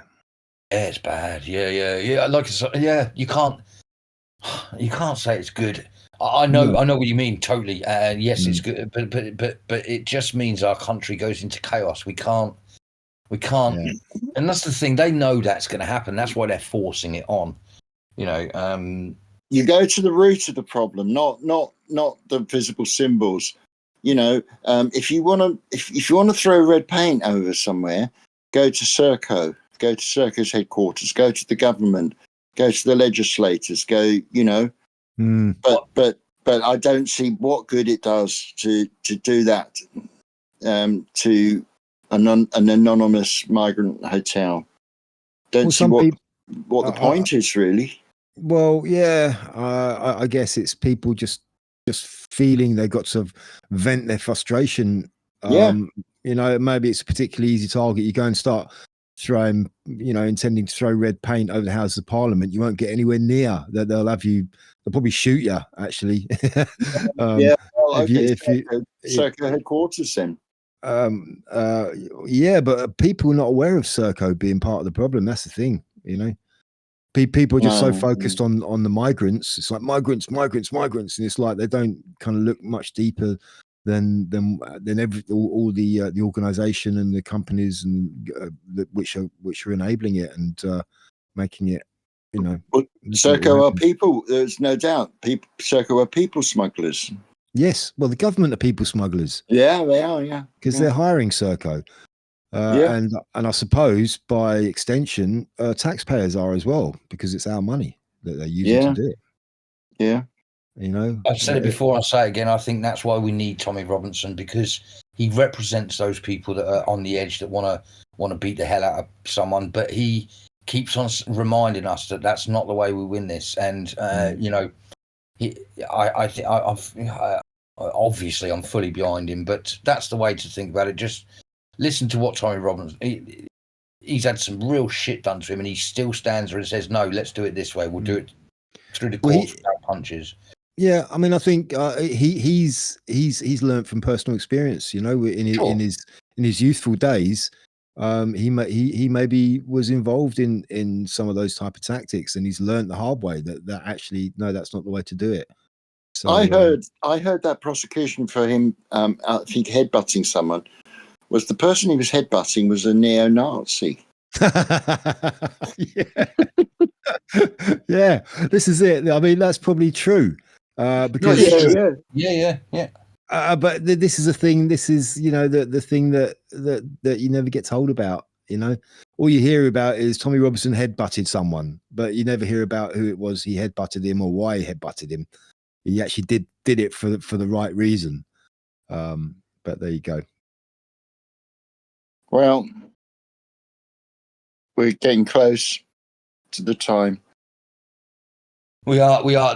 Yeah, it's bad. Yeah. Like, you can't say it's good. I know what you mean totally. Yes, it's good, but it just means our country goes into chaos. We can't, and that's the thing. They know that's going to happen. That's why they're forcing it on. You know, you go to the root of the problem, not the visible symbols. You know, if you want to throw red paint over somewhere, go to Serco. Go to Serco's headquarters. Go to the government. Go to the legislators. Go, you know. But I don't see what good it does to do that to an anonymous migrant hotel. Don't see what the point is really. Well, yeah, I guess it's people just feeling they've got to vent their frustration. You know, maybe it's a particularly easy target. You go and start throwing, intending to throw red paint over the Houses of Parliament. You won't get anywhere near that. They'll probably shoot you, actually. Serco headquarters then. Yeah, but people are not aware of Serco being part of the problem. That's the thing, you know. People are just so focused on the migrants. It's like migrants, and it's like they don't kind of look much deeper than all the organisation and the companies and which are enabling it and making it, you know. Well, Serco are people. There's no doubt. Serco are people smugglers. Yes, well, the government are people smugglers. Yeah, they are. Yeah, because they're hiring Serco. And I suppose by extension, taxpayers are as well, because it's our money that they're using to do it. Yeah. You know, I've said it before, I'll say it again. I think that's why we need Tommy Robinson, because he represents those people that are on the edge, that want to beat the hell out of someone, but he keeps on reminding us that that's not the way we win this. And you know, obviously I'm fully behind him, but that's the way to think about it. Just listen to what Tommy Robinson. He's had some real shit done to him, and he still stands there and says, "No, let's do it this way. We'll do it through the courts without punches." Yeah, I mean, I think he's learned from personal experience. You know, in his youthful days, he maybe was involved in some of those type of tactics, and he's learned the hard way that actually no, that's not the way to do it. So I heard that prosecution for him. I think headbutting someone was the person he was headbutting was a neo-Nazi. Yeah, this is it. I mean, that's probably true. Because but this is a thing. This is, you know, the thing that you never get told about You know, all you hear about is Tommy Robinson headbutted someone, but you never hear about who it was he headbutted him or why he headbutted him. He actually did it for the right reason. But there you go. Well, we're getting close to the time. We are. We are.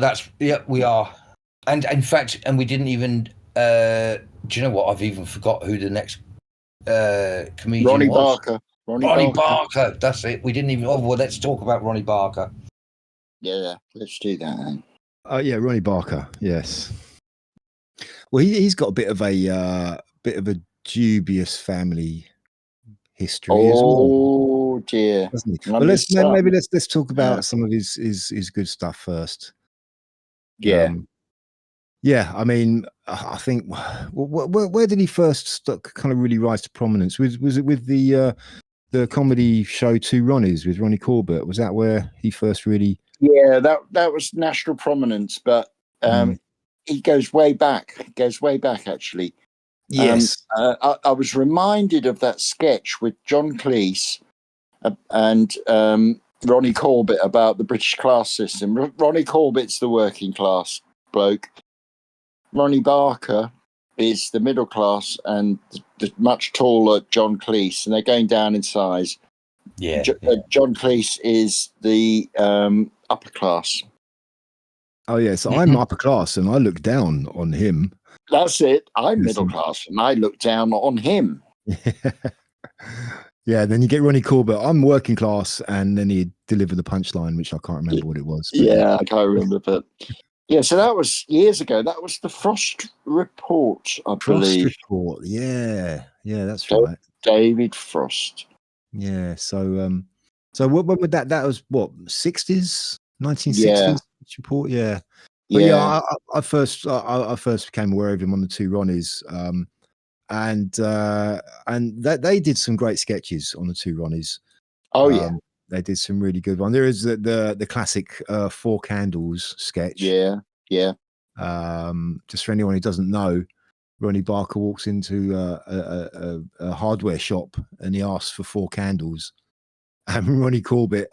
And in fact, we didn't even. Do you know what? I've even forgot who the next comedian Ronnie was. Barker. Ronnie Barker. That's it. We didn't even. Oh well, let's talk about Ronnie Barker. Yeah, let's do that then. Oh yeah, Ronnie Barker. Yes. Well, he's got a bit of a dubious family history as well. Oh dear. Hasn't he? Well, let's talk about some of his good stuff first. Yeah. Yeah, I mean, I think where did he first kind of really rise to prominence? Was it with the comedy show Two Ronnies with Ronnie Corbett? Was that where he first really? Yeah, that was national prominence, but he goes way back. Actually. Yes. I was reminded of that sketch with John Cleese and Ronnie Corbett about the British class system. Ronnie Corbett's the working class bloke. Ronnie Barker is the middle class and the much taller John Cleese, and they're going down in size. Yeah. John Cleese is the upper class. Oh yeah, so I'm upper class and I look down on him. That's it. I'm middle class and I look down on him. Yeah, then you get Ronnie Corbett. I'm working class, and then he delivered the punchline, which I can't remember what it was. Yeah, I can't remember, but yeah. So that was years ago. That was the Frost Report, I believe. Frost Report. Yeah, that's right. David Frost. Yeah. So when would that was what 60s, 1960s report? Yeah. But yeah, I first became aware of him on the Two Ronnies. And they did some great sketches on the Two Ronnies. Oh yeah, they did some really good ones. There is the classic Four Candles sketch. Yeah. Just for anyone who doesn't know, Ronnie Barker walks into a hardware shop and he asks for 4 candles, and Ronnie Corbett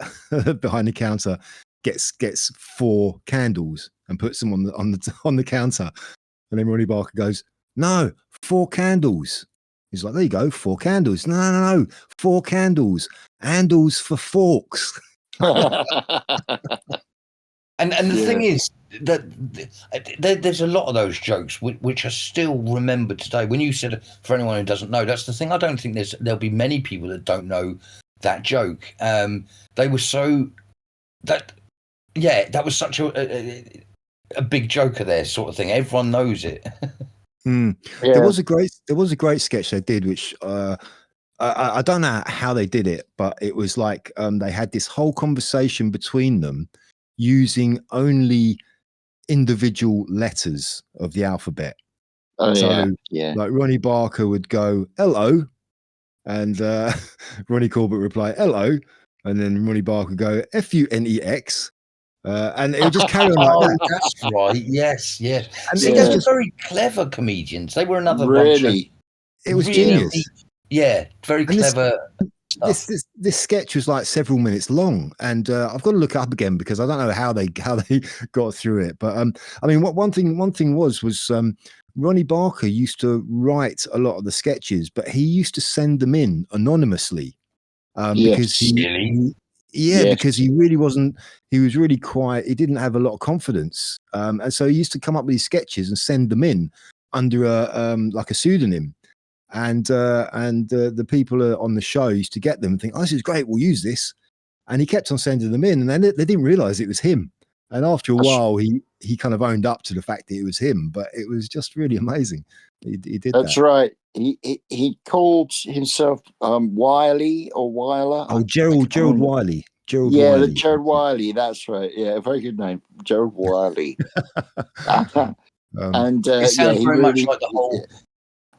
behind the counter gets 4 candles and puts them on the counter, and then Ronnie Barker goes, "No, 4 candles." He's like, "There you go, 4 candles." No, 4 candles. Handles for forks. And the thing is that there's a lot of those jokes which are still remembered today. When you said, for anyone who doesn't know, that's the thing. I don't think there'll be many people that don't know that joke. They were so that was such a big joker there, sort of thing. Everyone knows it. Yeah. There was a great sketch they did, which I don't know how they did it, but it was like they had this whole conversation between them using only individual letters of the alphabet. Like Ronnie Barker would go "hello," and Ronnie Corbett would reply "hello," and then Ronnie Barker would go "FUNEX." And it would just carry on like that. That's right. Yes. And see, they were very clever comedians. They were another bunch of. It was genius. Yeah, very clever. This sketch was like several minutes long, and I've got to look it up again because I don't know how they got through it. But I mean, one thing was Ronnie Barker used to write a lot of the sketches, but he used to send them in anonymously because because he really wasn't. He was really quiet. He didn't have a lot of confidence, and so he used to come up with these sketches and send them in under like a pseudonym. And the people on the show used to get them and think, "Oh, this is great. We'll use this." And he kept on sending them in, and then they didn't realize it was him. And after a while, he kind of owned up to the fact that it was him. But it was just really amazing. He did that. That's right. He called himself Wiley or Weiler. Oh, Gerald Wiley. Wiley. Gerald Wiley. That's right. Yeah, very good name, Gerald Wiley. And it sounds very much like the whole.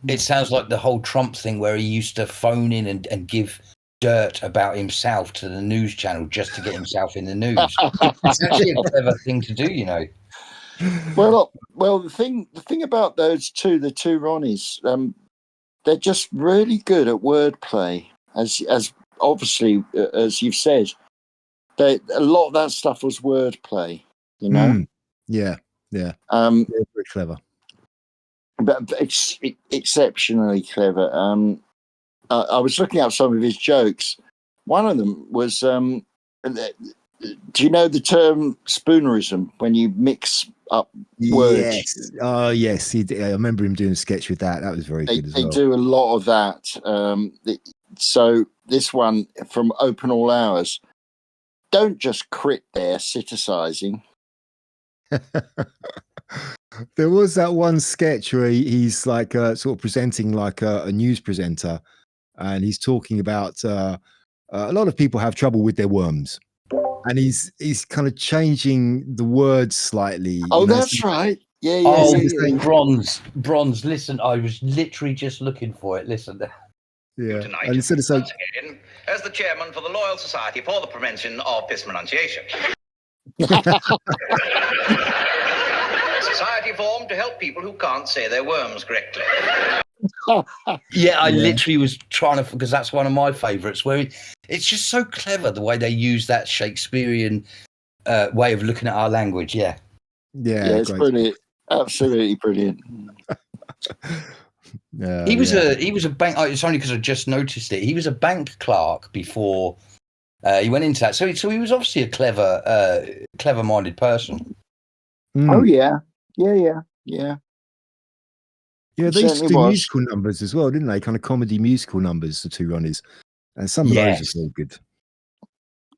It sounds like the whole Trump thing where he used to phone in and give dirt about himself to the news channel just to get himself in the news. It's actually a clever thing to do, you know. Well, the thing about those the two Ronnies, they're just really good at wordplay, as obviously, as you've said, a lot of that stuff was wordplay, you know. Yeah. Very clever. But exceptionally clever. I was looking up some of his jokes. One of them was, do you know the term spoonerism, when you mix up words? Yes. Oh, yes. I remember him doing a sketch with that. That was very good as well. They do a lot of that. So this one from Open All Hours, don't just crit there, citicising. There was that one sketch where he's like sort of presenting like a news presenter, and he's talking about a lot of people have trouble with their worms, and he's kind of changing the words slightly. Oh, that's right. Yeah. Bronze. Listen, I was literally just looking for it. Listen. Yeah. Tonight, And instead of saying, once again, as the chairman for the Loyal Society for the Prevention of Mispronunciation. Society formed to help people who can't say their worms correctly. Yeah, I literally was trying to, because that's one of my favourites, where it's just so clever the way they use that Shakespearean way of looking at our language. Yeah, it's brilliant, absolutely brilliant. He was a bank. It's only because I just noticed it. He was a bank clerk before he went into that. So he was obviously a clever-minded person. Oh yeah. Yeah, they used to do musical numbers as well, didn't they? Kind of comedy musical numbers, the two Ronnies. And some of those are so good.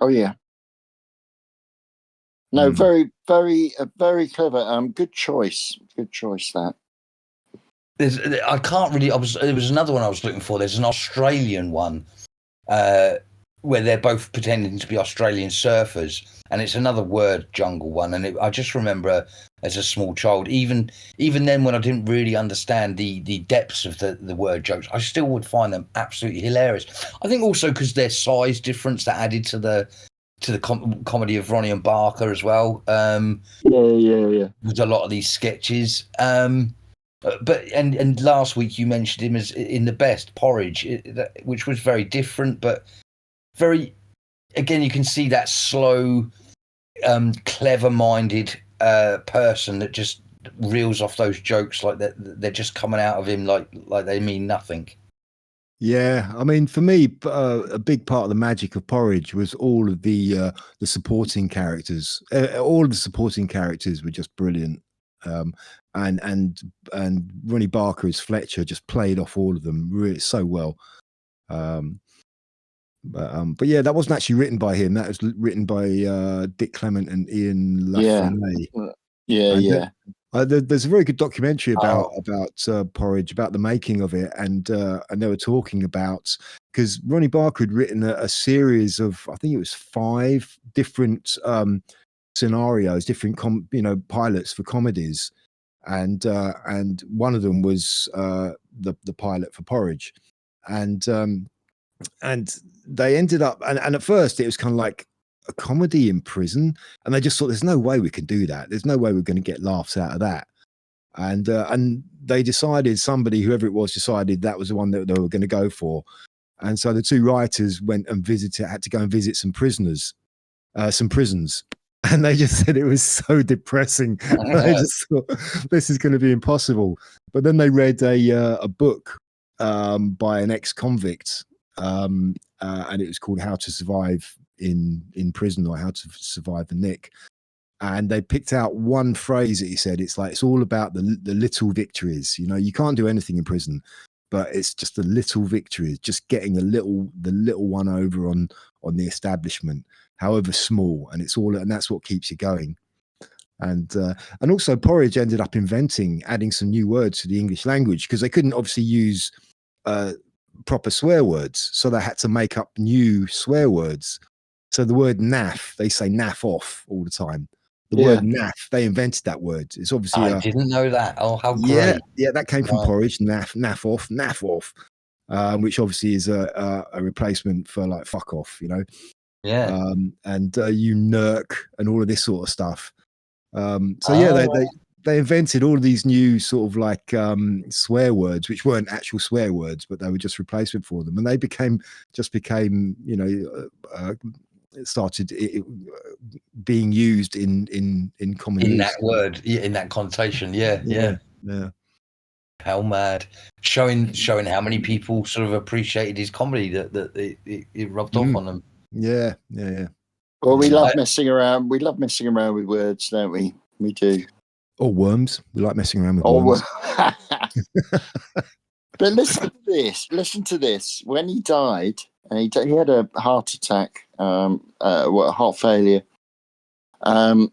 Oh, yeah. No, very, very, very clever. Good choice. Good choice, that. I can't really... there was another one I was looking for. There's an Australian one where they're both pretending to be Australian surfers. And it's another word jungle one. And I just remember... as a small child, even then, when I didn't really understand the depths of the word jokes, I still would find them absolutely hilarious. I think also because their size difference that added to the comedy of Ronnie and Barker as well. Yeah. With a lot of these sketches. But last week you mentioned him as in the best Porridge, which was very different, but very, again, you can see that slow, clever-minded person that just reels off those jokes like that. They're just coming out of him like they mean nothing. Yeah, I mean, for me, a big part of the magic of Porridge was all of the supporting characters. All of the supporting characters were just brilliant, and Ronnie Barker as Fletcher just played off all of them really so well. But yeah, that wasn't actually written by him. That was written by Dick Clement and Ian Lafreniere. Yeah. There's a very good documentary about Porridge, about the making of it, and they were talking about, because Ronnie Barker had written a series of, I think it was 5 different scenarios, different pilots for comedies, and one of them was the pilot for Porridge, and they ended up, and at first it was kind of like a comedy in prison, and they just thought there's no way we can do that. There's no way we're going to get laughs out of that. And they decided, whoever it was, decided that was the one that they were going to go for. And so the 2 writers went and had to go and visit some prisons. And they just said it was so depressing. They just thought this is going to be impossible. But then they read a book by an ex-convict, and it was called How to Survive in Prison, or How to Survive the Nick. And they picked out one phrase that he said. It's like, it's all about the little victories. You can't do anything in prison, but it's just the little victories, just getting the little one over on the establishment, however small, and that's what keeps you going. And also Porridge ended up adding some new words to the English language, because they couldn't obviously use proper swear words, so they had to make up new swear words. So the word naff, they say naff off all the time. The word naff, they invented that word. It's obviously I didn't know that. Oh, how great! Yeah, that came from Porridge. Naff off, which obviously is a replacement for like fuck off, Yeah. And you nurk and all of this sort of stuff. So yeah, they invented all of these new sort of like swear words, which weren't actual swear words, but they were just replacement for them, and they became, you know, started being used in common In use. that word, in that connotation. Yeah. Yeah. How mad. Showing how many people sort of appreciated his comedy, that it rubbed off on them. Yeah. Well, we love messing around. We love messing around with words, don't we? We do. Or worms. We like messing around with worms. But listen to this. Listen to this. When he died, and he had a heart attack, heart failure. There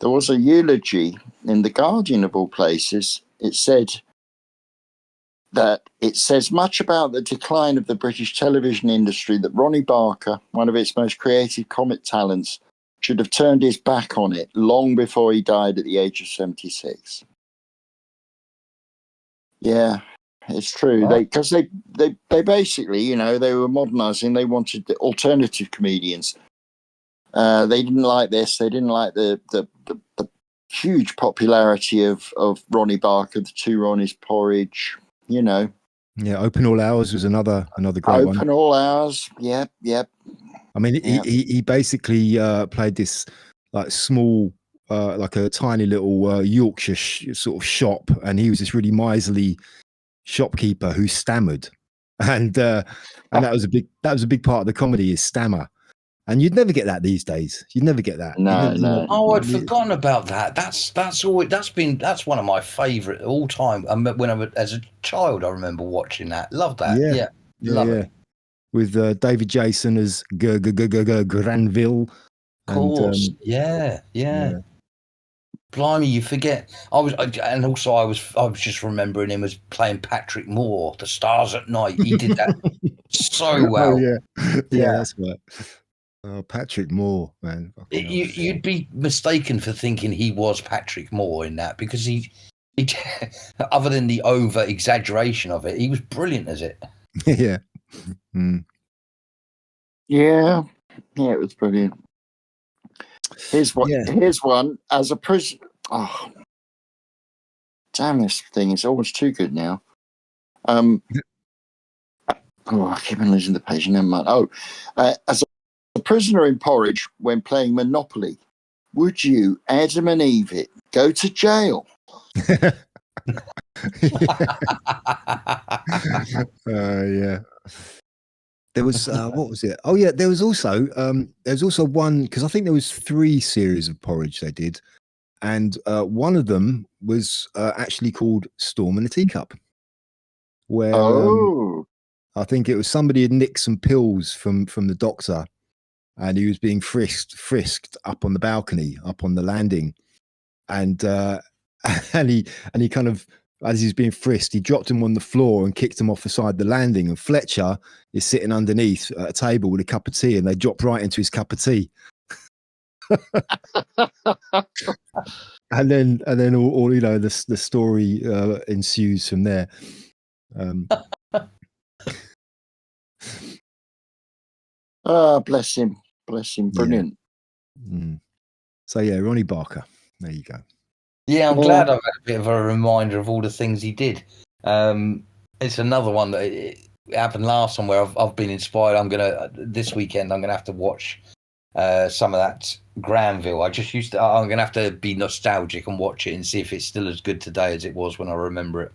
was a eulogy in The Guardian of all places. It said that it says much about the decline of the British television industry that Ronnie Barker, one of its most creative comic talents, should have turned his back on it long before he died at the age of 76. Yeah, it's true. Because they basically, you know, they were modernising. They wanted the alternative comedians. They didn't like this. They didn't like the huge popularity of Ronnie Barker, the two Ronnies, Porridge. You know. Yeah, Open All Hours was another great one. Open All Hours. Yep. I mean, he basically played this like small, like a tiny little Yorkshire sort of shop, and he was this really miserly shopkeeper who stammered, and that was a big part of the comedy, is stammer. And you'd never get that these days. You'd never get that. No. Oh, I'd forgotten about that. That's one of my favourite all time. When I was as a child, I remember watching that. Love that. Yeah. Love it. With David Jason as Granville. Of course. And, yeah. Blimey, you forget. I was just remembering him as playing Patrick Moore, The Stars at Night. He did that so well. Oh, yeah, that's right. Oh, Patrick Moore, man. You'd be mistaken for thinking he was Patrick Moore in that, because he other than the over exaggeration of it, he was brilliant as it. Yeah. Yeah, it was brilliant. Here's one as a prisoner. Oh, damn! This thing is almost too good now. I keep on losing the page. Never mind. As a prisoner in Porridge, when playing Monopoly, would you, Adam and Eve it, go to jail? Yeah. There was what was it? Oh yeah, there was also one, because I think there was 3 series of Porridge they did, and one of them was actually called Storm in a Teacup, where I think it was somebody had nicked some pills from the doctor, and he was being frisked up on the balcony, up on the landing, and he kind of, as he's being frisked, he dropped him on the floor and kicked him off the side of the landing. And Fletcher is sitting underneath at a table with a cup of tea, and they drop right into his cup of tea. and then all you know, the story ensues from there. Bless him, brilliant. Yeah. So yeah, Ronnie Barker. There you go. Yeah, I'm glad I've had a bit of a reminder of all the things he did. It's another one that it happened last time where I've been inspired. This weekend I'm gonna have to watch some of that Granville. I'm gonna have to be nostalgic and watch it and see if it's still as good today as it was when I remember it.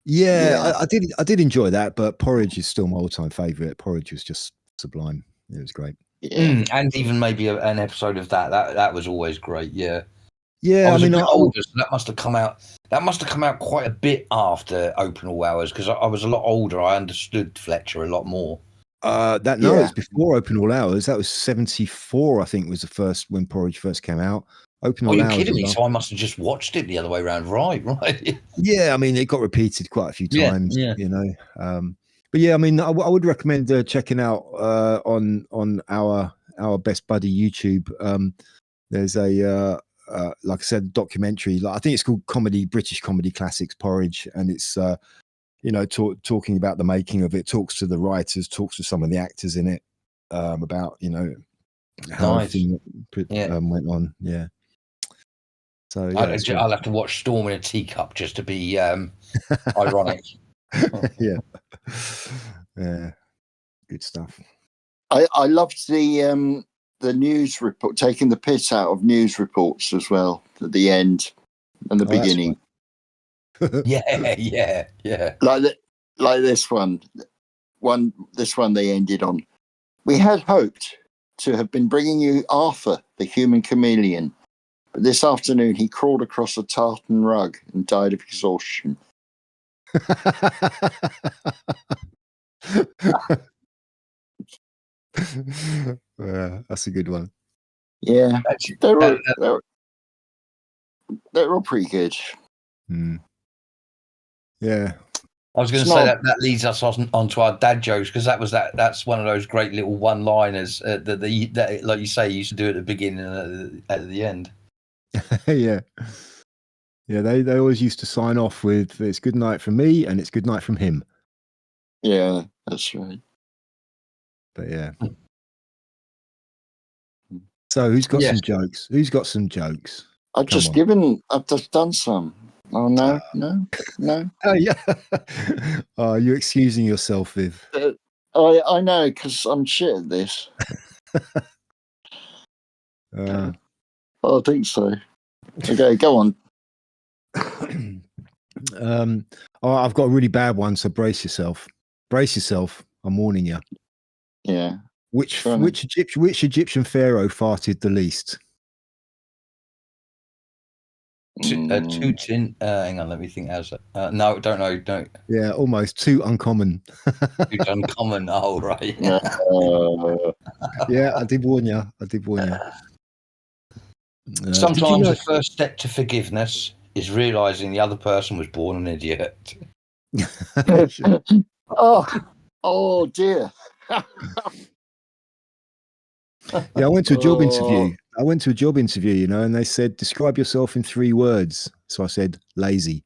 Yeah. I did enjoy that, but Porridge is still my all-time favourite. Porridge was just sublime. It was great. Yeah. And even maybe an episode of that was always great. Yeah. Yeah, I was a bit older, so that must have come out. That must have come out quite a bit after Open All Hours, because I was a lot older. I understood Fletcher a lot more. It's before Open All Hours. That was 74, I think, was the first, when Porridge first came out. Open All Hours. You're kidding me? So I must have just watched it the other way around. Right. Yeah, I mean, it got repeated quite a few times. Yeah. You know. But yeah, I mean, I would recommend checking out on our Best Buddy YouTube. There's a like I said, documentary. Like, I think it's called British Comedy Classics Porridge, and it's talking about the making of it. Talks to the writers, talks to some of the actors in it about how everything went on. Yeah. So yeah, I'll have to watch Storm in a Teacup just to be ironic. yeah, yeah, good stuff. I loved the news report, taking the piss out of news reports as well at the end and the beginning. Yeah. Like this one. This one they ended on. We had hoped to have been bringing you Arthur, the human chameleon, but this afternoon he crawled across a tartan rug and died of exhaustion. Yeah, that's a good one. Yeah, they're all pretty good. Yeah, I was going to say that leads us onto our dad jokes, because that's one of those great little one-liners that like you say, you used to do at the beginning and at the end. yeah. They always used to sign off with "It's good night from me" and "It's good night from him." Yeah, that's right. But yeah. So who's got some jokes? Who's got some jokes? I've just done some. Oh no. Oh yeah. Oh, you're excusing yourself, Viv. I know, because I'm shit at this. I think so. Okay, go on. I've got a really bad one, so brace yourself. Brace yourself. I'm warning you. Yeah. Which Egyptian pharaoh farted the least? Tootin. Hang on, let me think. No, don't know. Don't. Yeah, almost too uncommon. Too uncommon. Oh, right. Yeah, I did warn you. Sometimes the first step to forgiveness is realizing the other person was born an idiot. Oh dear. Yeah, I went to a job interview. You know, and they said, "Describe yourself in 3 words." So I said, "Lazy."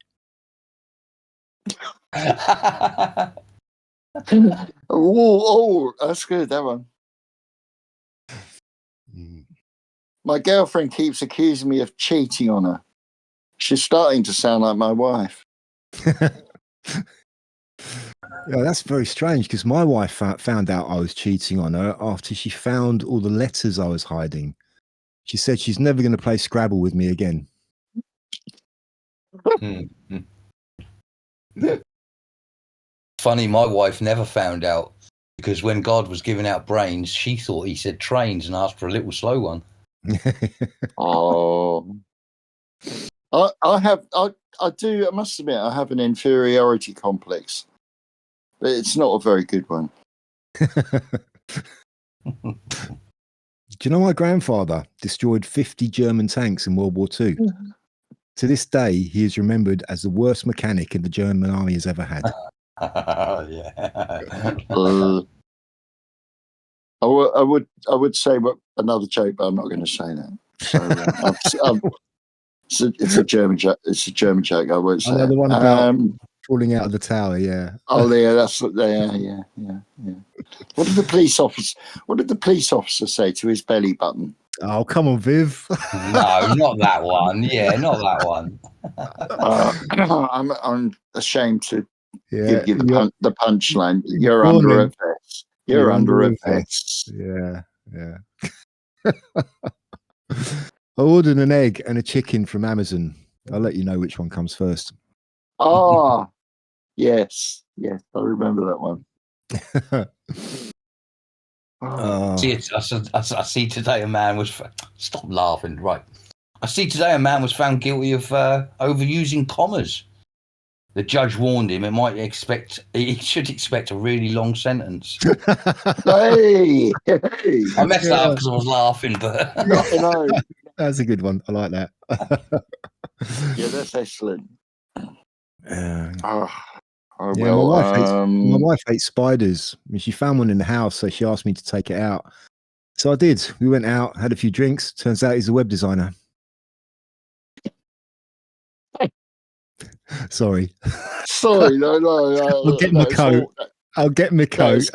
Oh, that's good. That one. My girlfriend keeps accusing me of cheating on her. She's starting to sound like my wife. Yeah, that's very strange, because my wife found out I was cheating on her after she found all the letters I was hiding. She said she's never going to play Scrabble with me again. Funny, my wife never found out, because when God was giving out brains, she thought he said trains and asked for a little slow one. Oh, I must admit, I have an inferiority complex, but it's not a very good one. Do you know my grandfather destroyed 50 German tanks in World War II? To this day, he is remembered as the worst mechanic the German army has ever had. Yeah. I would say another joke, but I'm not going to say that. So it's a German joke. It's a German joke. I won't say. Another one about falling out of the tower. Yeah. Oh, yeah. That's yeah. What did the police officer say to his belly button? Oh, come on, Viv. No, not that one. Yeah, not that one. I'm ashamed to give you you're the punchline. You're under a vest. You're under a vest. Yeah. I ordered an egg and a chicken from Amazon. I'll let you know which one comes first. Oh, yes. I remember that one. I see today a man was... Stop laughing, right. I see today a man was found guilty of overusing commas. The judge warned him he should expect a really long sentence. Hey. I messed that up because I was laughing, but... No. That's a good one. I like that. Yeah, that's excellent. My wife hates spiders. I mean, she found one in the house, so she asked me to take it out. So I did. We went out, had a few drinks. Turns out he's a web designer. Sorry. No. I'll get my coat. I'll get my coat.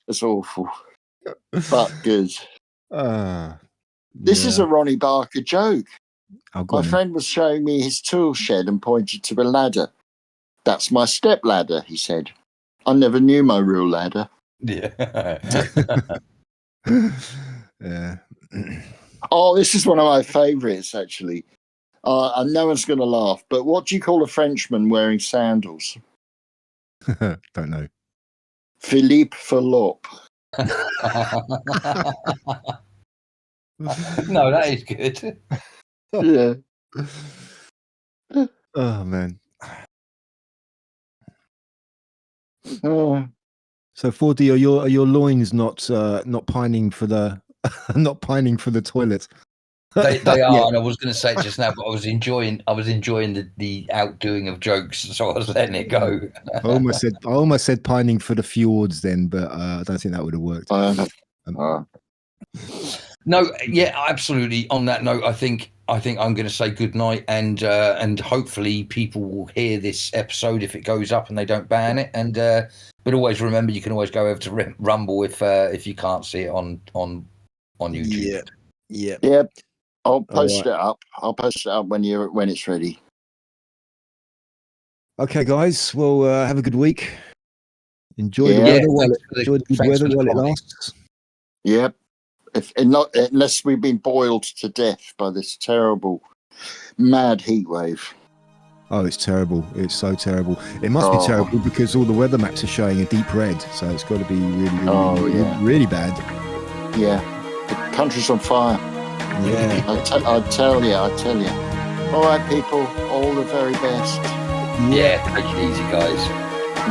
That's awful. But good. This is a Ronnie Barker joke. Oh, go My on then. friend was showing me his tool shed and pointed to a ladder. That's my step ladder, he said. I never knew my real ladder. Yeah. Yeah. Oh, this is one of my favourites, actually. And no one's going to laugh, but what do you call a Frenchman wearing sandals? Don't know. Philippe Fallope. No, that is good. Yeah. Oh man. Oh. So 4D, are your loins not pining for the not pining for the toilet? They are, Yeah. and I was going to say it just now, but I was enjoying the outdoing of jokes, so I was letting it go. I almost said pining for the fjords then, but I don't think that would have worked. No, yeah, absolutely. On that note, I think I'm going to say good night, and hopefully people will hear this episode if it goes up and they don't ban it. And but always remember, you can always go over to Rumble if you can't see it on YouTube. Yeah. Yep. I'll post right. it up. I'll post it up when it's ready. Okay, guys. Well, have a good week. Enjoy the Yeah. weather while Thanks for the it comedy. lasts. Yep. Unless we've been boiled to death by this terrible, mad heat wave. Oh, it's terrible. It's so terrible. It must be terrible because all the weather maps are showing a deep red. So it's got to be really bad. Yeah. The country's on fire. Yeah. I tell you. All right, people. All the very best. Yeah, take it easy, guys.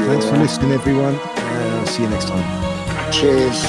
Thanks for listening, everyone. I'll see you next time. Cheers.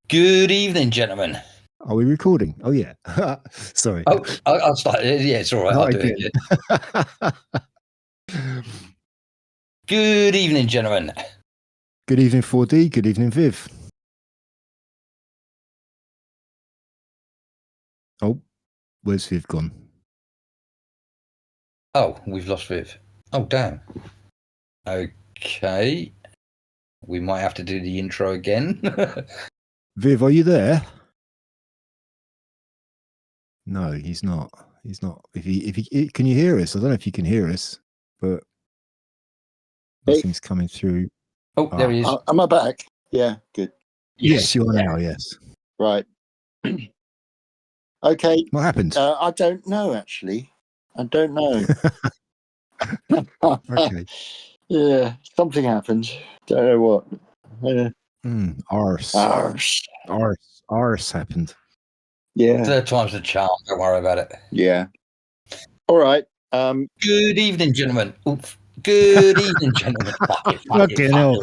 Good evening, gentlemen. Are we recording? Oh, yeah. Sorry. Oh, I'll start. Yeah, it's all right. I'll do it. Good evening, gentlemen. Good evening, 4D. Good evening, Viv. Oh, where's Viv gone? Oh, we've lost Viv. Oh, damn. Okay. We might have to do the intro again. Viv, are you there? No, he's not. He's not. If he can you hear us? I don't know if you can hear us, but nothing's coming through. Oh, there he is. Am I back? Yeah, good. Yes, you are now. Yes. Right. Okay. What happened? I don't know, actually. I don't know. Okay. Yeah, something happened. Don't know what. Arse happened. Yeah. Third time's the charm. Don't worry about it. Yeah. All right. Good evening, gentlemen. Oof. Good evening, gentlemen. Fuck it. Fucking hell.